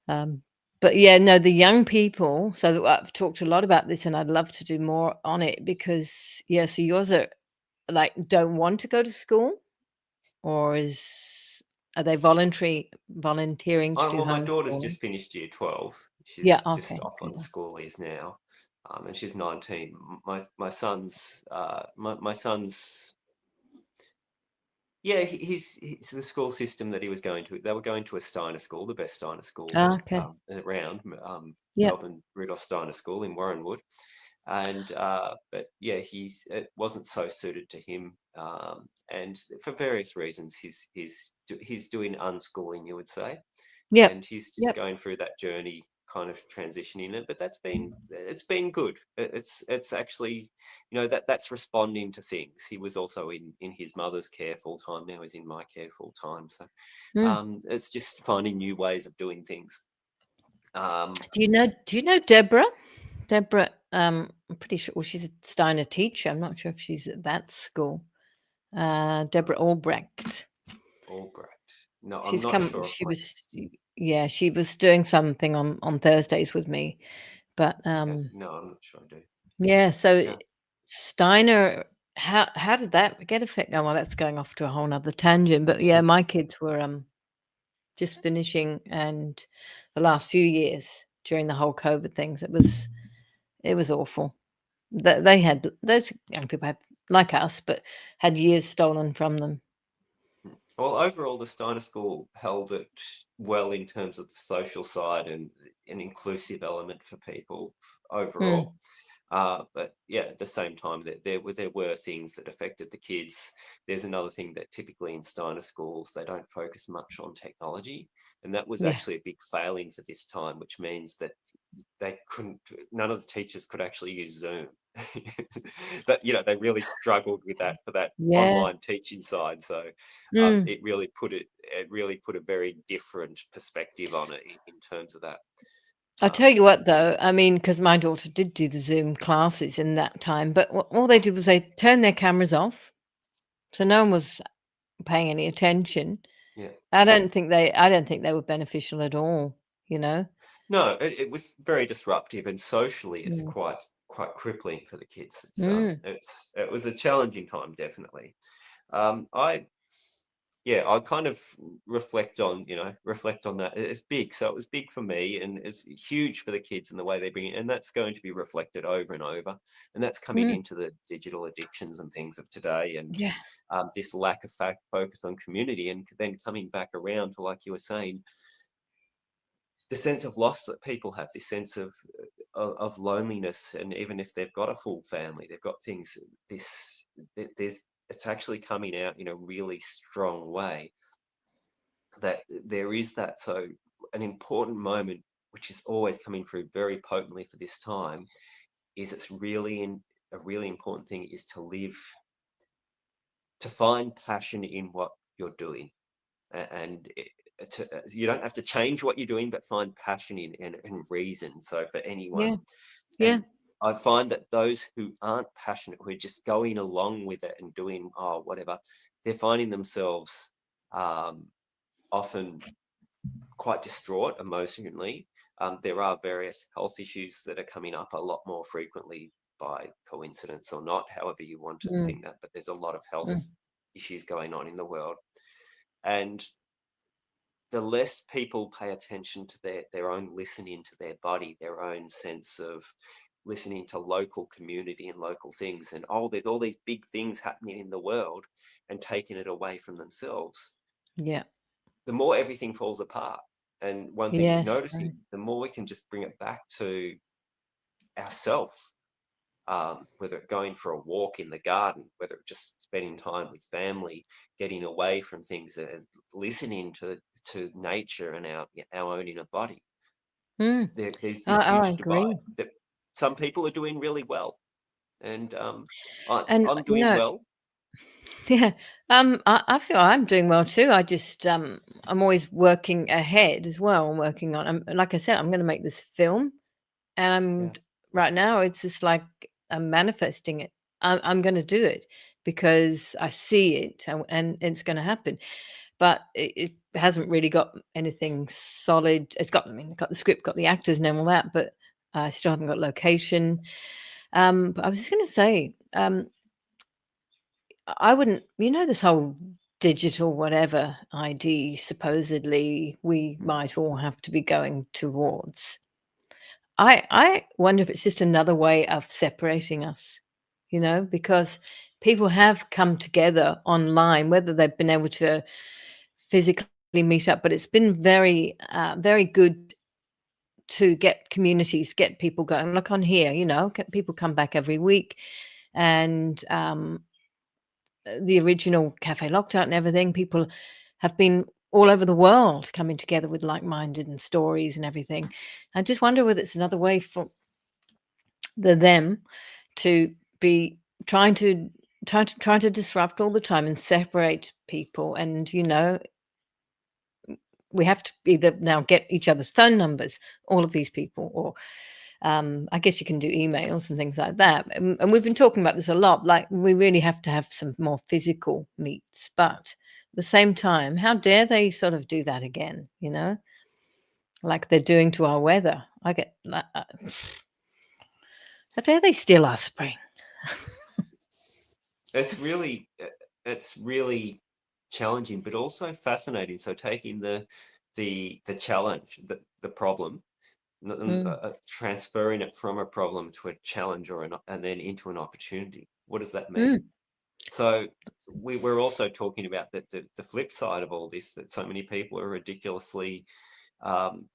Um, but yeah, no, the young people. So I've talked a lot about this, and I'd love to do more on it because yeah. So yours are like don't want to go to school, or are they volunteering to oh, do well, my daughter's homeschooling? just finished year 12. Yeah. She's just Okay. off Good. on schoolies now, and she's 19. My son's my son's. Yeah, he's the school system that he was going to. They were going to a Steiner school, the best Steiner school Okay. around, Yep. Melbourne Rudolph Steiner School in Warrenwood. And but yeah, it wasn't so suited to him, and for various reasons, he's doing unschooling, you would say, Yep. and he's just Yep. going through that journey, kind of transitioning it. But it's been good. It's actually, that's responding to things. He was also in his mother's care full time. Now he's in my care full time. So Mm. it's just finding new ways of doing things. Um, Do you know Deborah? Deborah, I'm pretty sure, well, she's a Steiner teacher. I'm not sure if she's at that school. Deborah Albrecht. Albrecht. No, I'm She's not come. sure if She I. was, yeah, she was doing something on Thursdays with me, but Okay, no, I'm not sure I do. yeah. So Yeah. Steiner, how did that get affected? Oh, well, that's going off to a whole nother tangent. But yeah, my kids were just finishing, and the last few years during the whole COVID things, it was awful. They had those young people had like us, but had years stolen from them. Well, overall, the Steiner School held it well in terms of the social side and an inclusive element for people Mm, overall. But yeah, at the same time, that there were things that affected the kids. There's another thing that typically in Steiner schools they don't focus much on technology, and that was Yeah. actually a big failing for this time, which means that they couldn't. None of the teachers could actually use Zoom. That they really struggled with that for that Yeah. online teaching side. So Mm. it really put a very different perspective on it in terms of that. I'll tell Um, you what though, I mean, because my daughter did do the Zoom classes in that time, but all they did was they turned their cameras off, so no one was paying any attention. yeah. I don't think they were beneficial at all, you know? No, it was very disruptive, and socially, it's Mm. quite crippling for the kids. Mm. It was a challenging time, definitely. I Yeah, I kind of reflect on that. It's big, so it was big for me, and it's huge for the kids and the way they bring it, and that's going to be reflected over and over, and that's coming Mm. into the digital addictions and things of today, and Yeah. this lack of focus on community, and then coming back around to like you were saying, the sense of loss that people have, this sense of loneliness, and even if they've got a full family, they've got things. There's It's actually coming out in a really strong way that there is that. So an important moment, which is always coming through very potently for this time, is a really important thing is to find passion in what you're doing. And you don't have to change what you're doing, but find passion in reason. So for Yeah. anyone, Yeah. and I find that those who aren't passionate, who are just going along with it and doing whatever, they're finding themselves um, often quite distraught emotionally. There are various health issues that are coming up a lot more frequently by coincidence or not, however you want to Mm. think that. But there's a lot of Mm. health issues going on in the world, and the less people pay attention to their own listening to their body, their own sense of listening to local community and local things, and there's all these big things happening in the world, and taking it away from themselves, Yeah. the more everything falls apart. And one thing Yes. noticing, Right. the more we can just bring it back to ourself, whether it going for a walk in the garden, whether it just spending time with family, getting away from things, and listening to nature and our own inner body. Mm. There's this I huge divide agree. that some people are doing really well, and And, I'm doing well. yeah, I feel I'm doing well too. I'm always working ahead as well. I'm working on, like I said, I'm going to make this film, Yeah. and right now it's just like I'm manifesting it. I'm going to do it because I see it, and it's going to happen. But it hasn't really got anything solid. I mean, got the script, got the actors, and all that, but I still haven't got location. But I was just going to say, I wouldn't, this whole digital whatever ID supposedly we Mm. might all have to be going towards. I wonder if it's just another way of separating us, because people have come together online, whether they've been able to physically meet up, but it's been very, very good to get communities, get people going. Like on here, get people come back every week, and the original Cafe Locked-Out and everything, people have been all over the world coming together with like-minded and stories and everything. I just wonder whether it's another way for them to be trying to trying to disrupt all the time and separate people. And we have to either now get each other's phone numbers, all of these people, or I guess you can do emails and things like that. And we've been talking about this a lot. Like, we really have to have some more physical meets. But at the same time, how dare they sort of do that again? Like they're doing to our weather. I get like, how dare they steal our spring? It's really it's really challenging, but also fascinating. So taking the challenge, the problem, Mm, transferring it from a problem to a challenge, and then into an opportunity. What does that mean? mm, So we're also talking about the flip side of all this, that so many people are ridiculously um,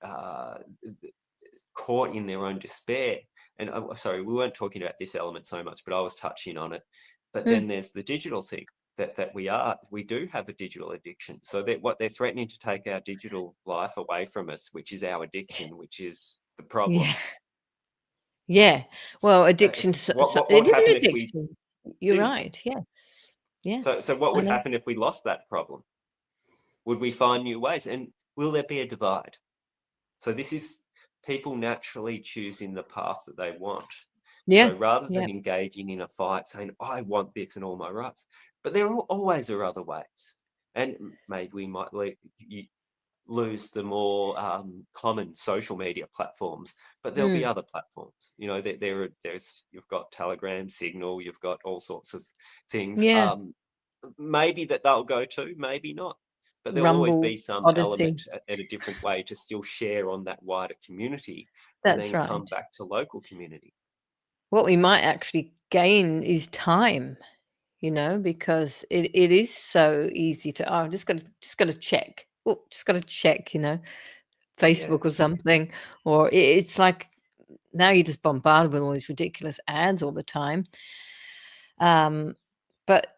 uh, caught in their own despair, and sorry, we weren't talking about this element so much, but I was touching on it. But Mm. then there's the digital thing that we do have a digital addiction. So that what they're threatening to take our digital life away from us, which is our addiction, which is the problem. Yeah. Yeah. Well, addiction to It's what it would is an happen if we addiction. You're didn't? right. Yes. Yeah. So what I would know. happen if we lost that problem? Would we find new ways? And will there be a divide? So this is people naturally choosing the path that they want. Yeah. So rather Yeah. than engaging in a fight saying, I want this and all my rights, but there always are other ways. And maybe we might lose the more common social media platforms, but there'll be Mm. other platforms. You know, there's you've got Telegram, Signal, you've got all sorts of things. Yeah. Maybe that they'll go to, maybe not. But there'll always Rumble, be some Odyssey. element at a different way to still share on that wider community and That's then come right. back to local community. What we might actually gain is time, because it is so easy to, oh, just gotta check. Oh, just gotta check, Yeah. Facebook or something. Or it's like now you're just bombarded with all these ridiculous ads all the time. But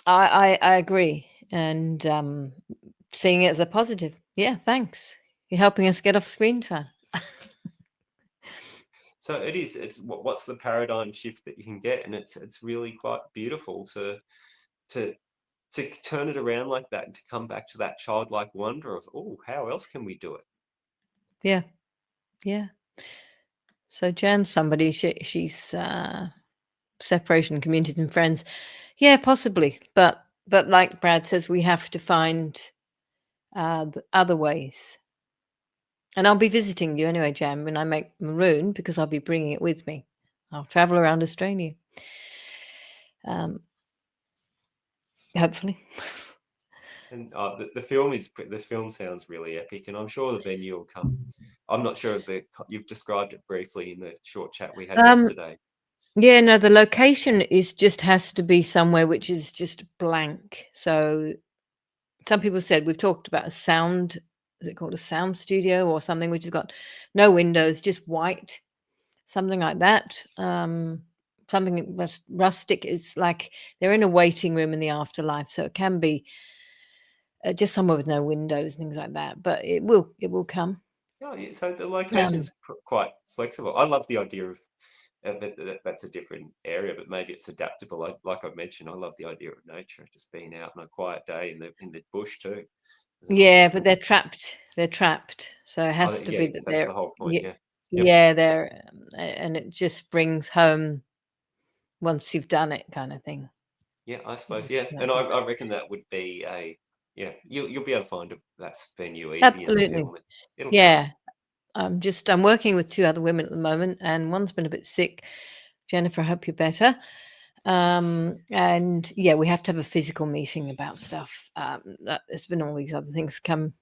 I agree. And seeing it as a positive. Yeah, thanks. You're helping us get off screen time. So it is. It's what's the paradigm shift that you can get, and it's really quite beautiful to to turn it around like that and to come back to that childlike wonder of, oh, how else can we do it? Yeah. Yeah. So Jan's somebody, she's separation, communities and friends. Yeah, possibly. But like Brad says, we have to find the other ways. And I'll be visiting you anyway, Jan, when I make Maroon, because I'll be bringing it with me. I'll travel around Australia. Hopefully. And the film sounds really epic, and I'm sure the venue will come. I'm not sure if you've described it briefly in the short chat we had Um, yesterday. yeah, no, the location has to be somewhere which is just blank. So some people said we've talked about a sound, is it called a sound studio or something, which has got no windows, just white, something like that. Something rustic. It's like they're in a waiting room in the afterlife, so it can be just somewhere with no windows, things like that. But it will come. Oh, yeah, so the Um, location's quite flexible. I love the idea of that's a different area, but maybe it's adaptable. Like I mentioned, I love the idea of nature, just being out on a quiet day in the bush too. yeah, but they're trapped. They're trapped. So it has to Yeah, be that that's they're the whole point. yeah, Yeah, yep. yeah, they're and it just brings home once you've done it, kind of thing. Yeah, I suppose. Mm, Yeah, yeah. and I reckon that would be yeah. You'll be able to find that venue easy in the Absolutely. film. It'll come. Yeah. I'm working with 2 other women at the moment, and one's been a bit sick. Jennifer, I hope you're better. And yeah, we have to have a physical meeting about stuff. There's been all these other things come.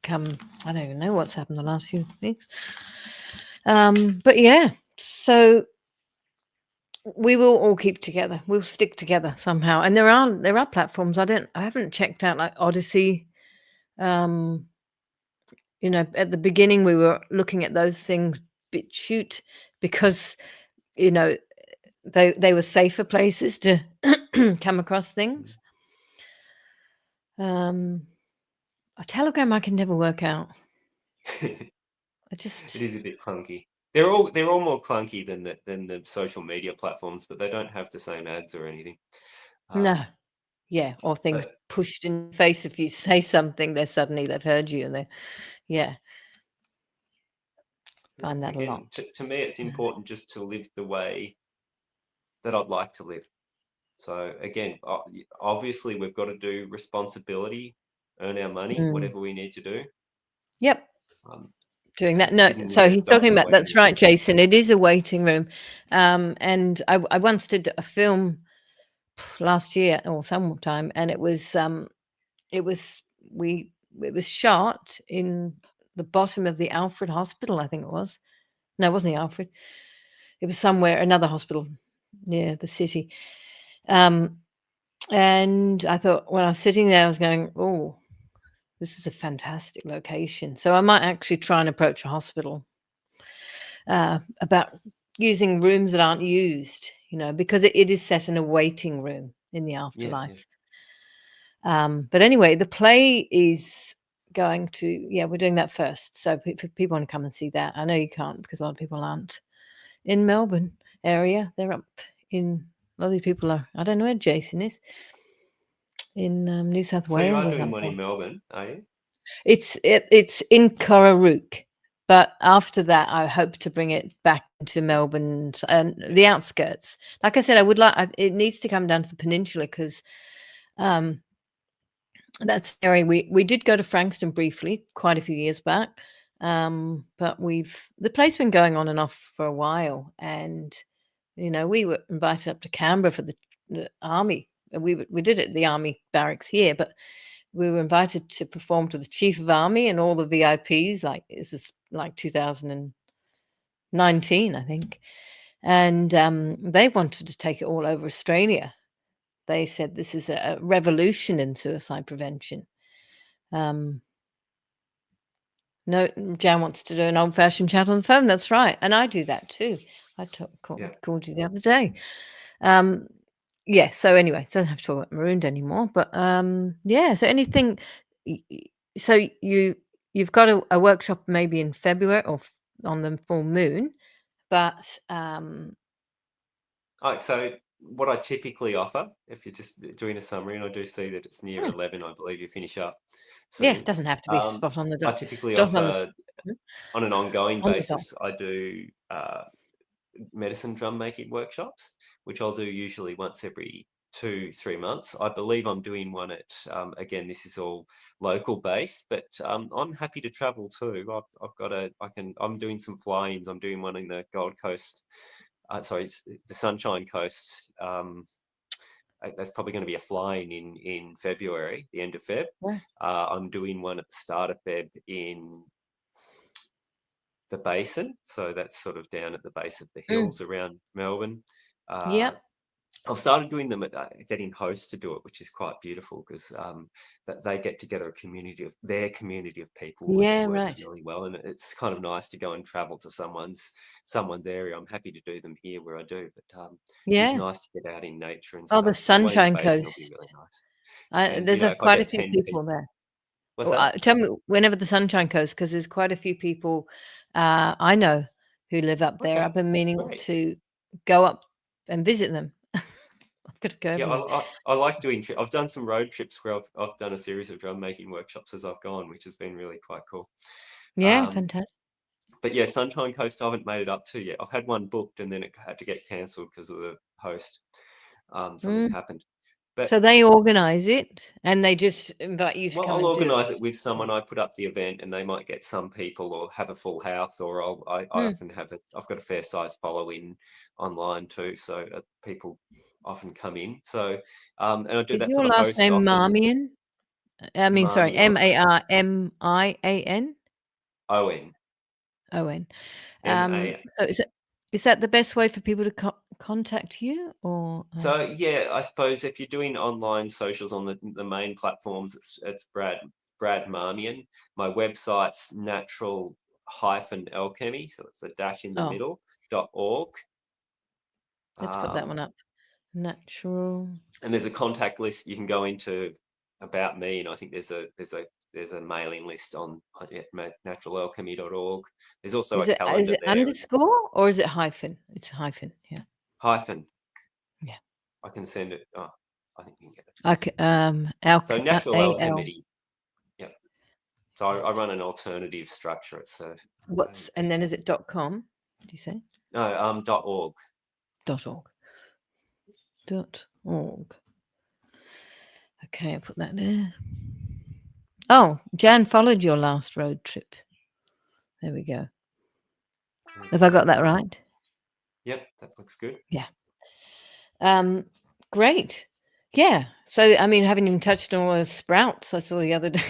I don't even know what's happened the last few weeks. But yeah, so we will all keep together. We'll stick together somehow. And there are platforms. I haven't checked out like Odyssey. Um, at the beginning we were looking at those things BitChute because you know they were safer places to come across things. A Telegram I can never work out. It I just is a bit clunky. They're all more clunky than the social media platforms, but they don't have the same ads or anything. no. Yeah, or things But pushed in your face if you say something, they've heard you and yeah, find that a again, lot. to me, it's important just to live the way that I'd like to live. So again, obviously, we've got to do responsibility, earn our money, Mm. whatever we need to do. Yep. Um, Doing that. No, sitting so in a he's talking doctor's about waiting that's room. right, Jason. It is a waiting room. And I once did a film last year or sometime, and it was we it was shot in the bottom of the Alfred Hospital, I think it was. No, it wasn't the Alfred. It was somewhere, another hospital near the city. And I thought when I was sitting there, I was going, oh, this is a fantastic location. So I might actually try and approach a hospital about using rooms that aren't used, because it is set in a waiting room in the Yeah, yeah. afterlife. But anyway, the play is going to, we're doing that first. So if people want to come and see that, I know you can't because a lot of people aren't in Melbourne area. They're up in, a lot of these people are, I don't know where Jason is, in New South So you Wales are or doing one in something. Melbourne, are you? It's in Cororook, but after that, I hope to bring it back into Melbourne and the outskirts. Like I said, it needs to come down to the peninsula because that's the area we did go to Frankston briefly quite a few years back, but the play's been going on and off for a while, and we were invited up to Canberra for the army. We did it at the army barracks here, but we were invited to perform to the chief of army and all the VIPs. Like this is like 2019, I think, and they wanted to take it all over Australia. They said this is a revolution in suicide prevention. No, Jan wants to do an old-fashioned chat on the phone. That's right, and I do that too. I called you the other day. So anyway, so I don't have to talk about Marooned anymore. But so anything. So you've got a workshop maybe in February or on the full moon, but So what I typically offer, if you're just doing a summary, and I do see that it's near 11, I believe you finish up it soon. doesn't have to be spot on the I dot. typically Dot on the offer on an ongoing on the dot. basis. I do medicine drum making workshops, which I'll do usually once every 2-3 months. I believe I'm doing one at again, this is all local based, but I'm happy to travel too. I'm doing some fly-ins. I'm doing one in the Gold Coast, it's the Sunshine Coast. That's probably going to be a fly-in in February, the end of Feb. Yeah. I'm doing one at the start of Feb in the Basin, so that's sort of down at the base of the hills around Melbourne. Yeah. I've started doing them at getting hosts to do it, which is quite beautiful because that they get together their community of people, which Yeah. works Right. really well, and it's kind of nice to go and travel to someone's area. I'm happy to do them here where I do, but it is Yeah. nice to get out in nature and Oh, the stuff. So the one in the Sunshine Basin will be Coast. really nice. And There's if I quite a get few 10 people people, there. what's that? Tell me whenever the Sunshine Coast, because there's quite a few people I know who live up there. Okay, I've been meaning great. to go up and visit them. I've got to go Yeah, everywhere. I like doing. I've done some road trips where I've done a series of drum making workshops as I've gone, which has been really quite cool. Yeah, Um, fantastic. but yeah, Sunshine Coast I haven't made it up to yet. I've had one booked and then it had to get cancelled because of the host. Something Mm. happened. But So they organise it and they just invite you to well, come I'll and do organise it. it with someone. I put up the event and they might get some people or have a full house, or I Mm. often I've got a fair size following online too, so people often come in. So and I do Is that for your the last hosts name often. Marmion? I mean, sorry, Marmion, Marmian? Owen, Owen. MA. So is that the best way for people to contact you or So yeah, I suppose if you're doing online socials on the main platforms, it's Brad Marmion. My website's natural-alchemy, so it's a dash in the oh, middle .org. let's put that Um, one up. Natural. and there's a contact list you can go into about me, and I think there's a mailing list on naturalalchemy.org. There's also a Is calendar it there. underscore or is it hyphen? It's hyphen, yeah. Hyphen. Yeah. I can send it. Oh, I think you can get it. So natural AL. alchemy. Yeah. So I run an alternative structure. It's And then is it .com? Do you say? no .org. .org. .org. Okay, I'll put that there. Oh, Jan followed your last road trip. There we go. Have I got that right? Yep, that looks good. Yeah. Great. Yeah. So I mean, I haven't even touched on all the sprouts I saw the other day.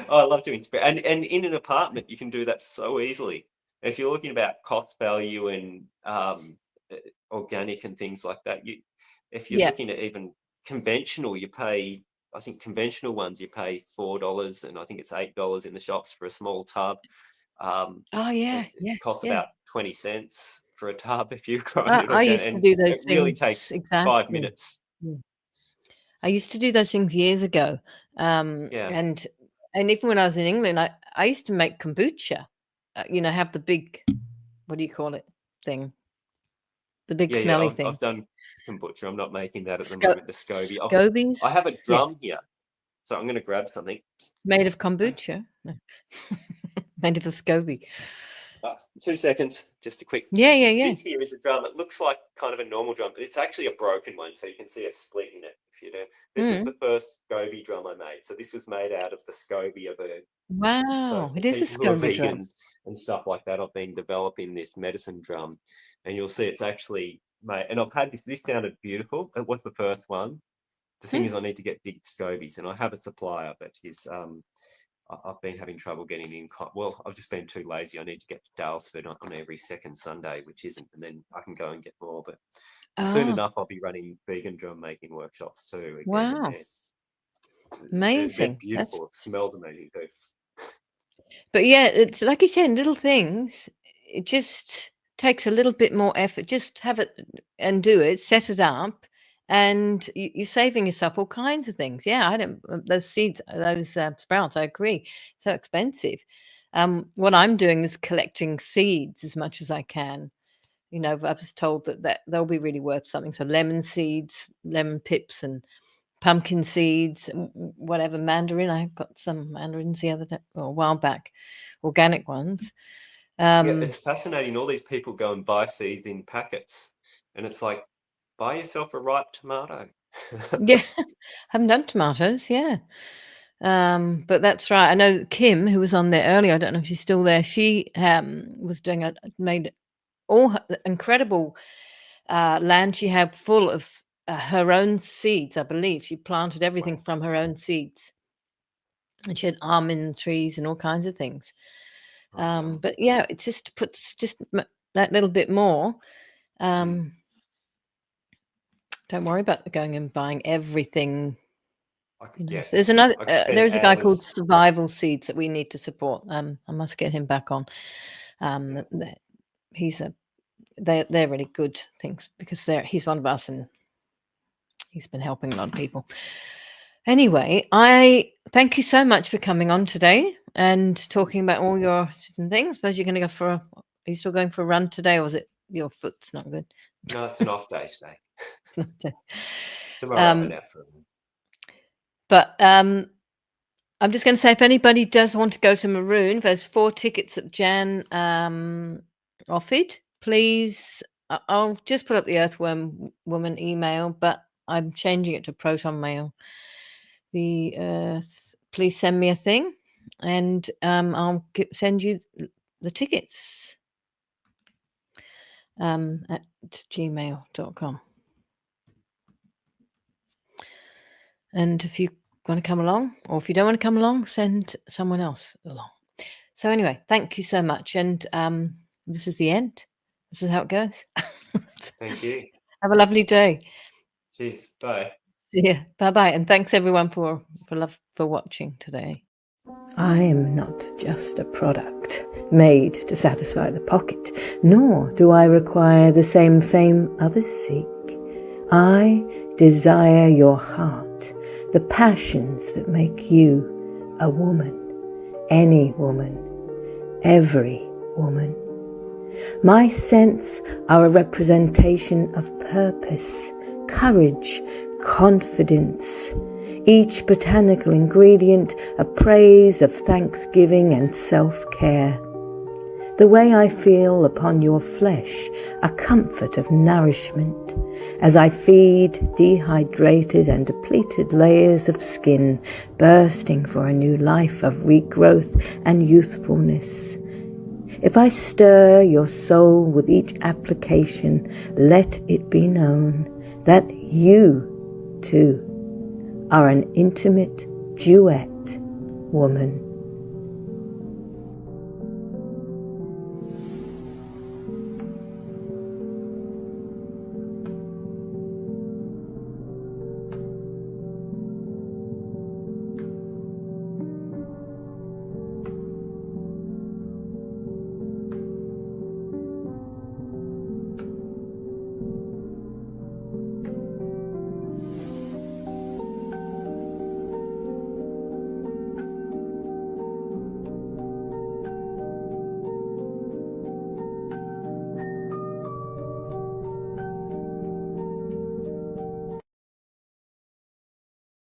Oh, I love doing and in an apartment you can do that so easily. If you're looking about cost value and organic and things like that, if you're Yeah. looking at even conventional, you pay. I think conventional ones you pay $4, and I think it's $8 in the shops for a small tub. Oh, yeah, It yeah, costs yeah. about 20 cents for a tub if you've grown it I organic, used to and do those it really things takes 5 exactly. minutes. Mm. I used to do those things years ago, Yeah. and even when I was in England, I used to make kombucha. Have the big, what do you call it, thing, the big Yeah, yeah, smelly I've thing. done kombucha. I'm not making that at the Sco moment, the SCOBY. Scobies? I have a Yeah, drum here, so I'm gonna grab something. made of kombucha? No. Made of a SCOBY. 2 seconds, just a quick. Yeah, yeah, yeah. This here is a drum. It looks like kind of a normal drum, but it's actually a broken one, so you can see a split in it if you do. This was Mm. the first SCOBY drum I made. So this was made out of the SCOBY of a. So Wow, for it is a people who are SCOBY drum. vegan and stuff like that, I've been developing this medicine drum, and you'll see it's actually made. And I've had this. This sounded beautiful. It was the first one. The thing Hmm. is, I need to get big SCOBYs, and I have a supplier, but he's I've been having trouble getting in. Well, I've just been too lazy. I need to get to Dalesford on every second Sunday, which isn't, and then I can go and get more. But soon Oh, enough, I'll be running vegan drum making workshops too again, and wow. they're Amazing. beautiful. It smells amazing too. But yeah, it's like you said, little things. It just takes a little bit more effort. Just have it and do it, set it up, and you're saving yourself all kinds of things. Yeah, I don't those seeds, those sprouts. I agree, so expensive. What I'm doing is collecting seeds as much as I can. I was told that they'll be really worth something. So lemon seeds, lemon pips, and pumpkin seeds, whatever, mandarin. I got some mandarins the other day, or a while back, organic ones. Yeah, Um, it's fascinating. All these people go and buy seeds in packets, and it's like, buy yourself a ripe tomato. yeah, haven't done tomatoes, yeah. But that's right. I know Kim, who was on there earlier. I don't know if she's still there. She was doing made all incredible land she had full of her own seeds. I believe she planted everything Wow. from her own seeds, and she had almond trees and all kinds of things. Oh, wow. But yeah, it just puts that little bit more. Mm. Um, don't worry about going and buying everything. Yeah, So there's another. I could spend There's a guy called hours. Survival Seeds that we need to support. I must get him back on. Yeah. He's a. They're really good things because he's one of us and he's been helping a lot of people. Anyway, I thank you so much for coming on today and talking about all your different things. Suppose you're going to go for. Are you still going for a run today, or is it your foot's not good? No, it's an off day today. It's not today. Tomorrow I'll head Um, out for a run. but I'm just going to say, if anybody does want to go to Maroon, there's 4 tickets that Jan offered. Please, I'll just put up the Earthworm Woman email, but I'm changing it to Proton Mail. Please send me a thing, and I'll send you the tickets at gmail.com. And if you want to come along, or if you don't want to come along, send someone else along. So anyway, thank you so much. And this is the end. This is how it goes. Thank you. Have a lovely day. Cheers. Bye. See ya. Bye-bye. And thanks everyone for watching today. I am not just a product made to satisfy the pocket, nor do I require the same fame others seek. I desire your heart, the passions that make you a woman, any woman, every woman. My scents are a representation of purpose, courage, confidence, each botanical ingredient a praise of thanksgiving and self-care. The way I feel upon your flesh, a comfort of nourishment, as I feed dehydrated and depleted layers of skin, bursting for a new life of regrowth and youthfulness. If I stir your soul with each application, let it be known that you, too, are an intimate duet woman.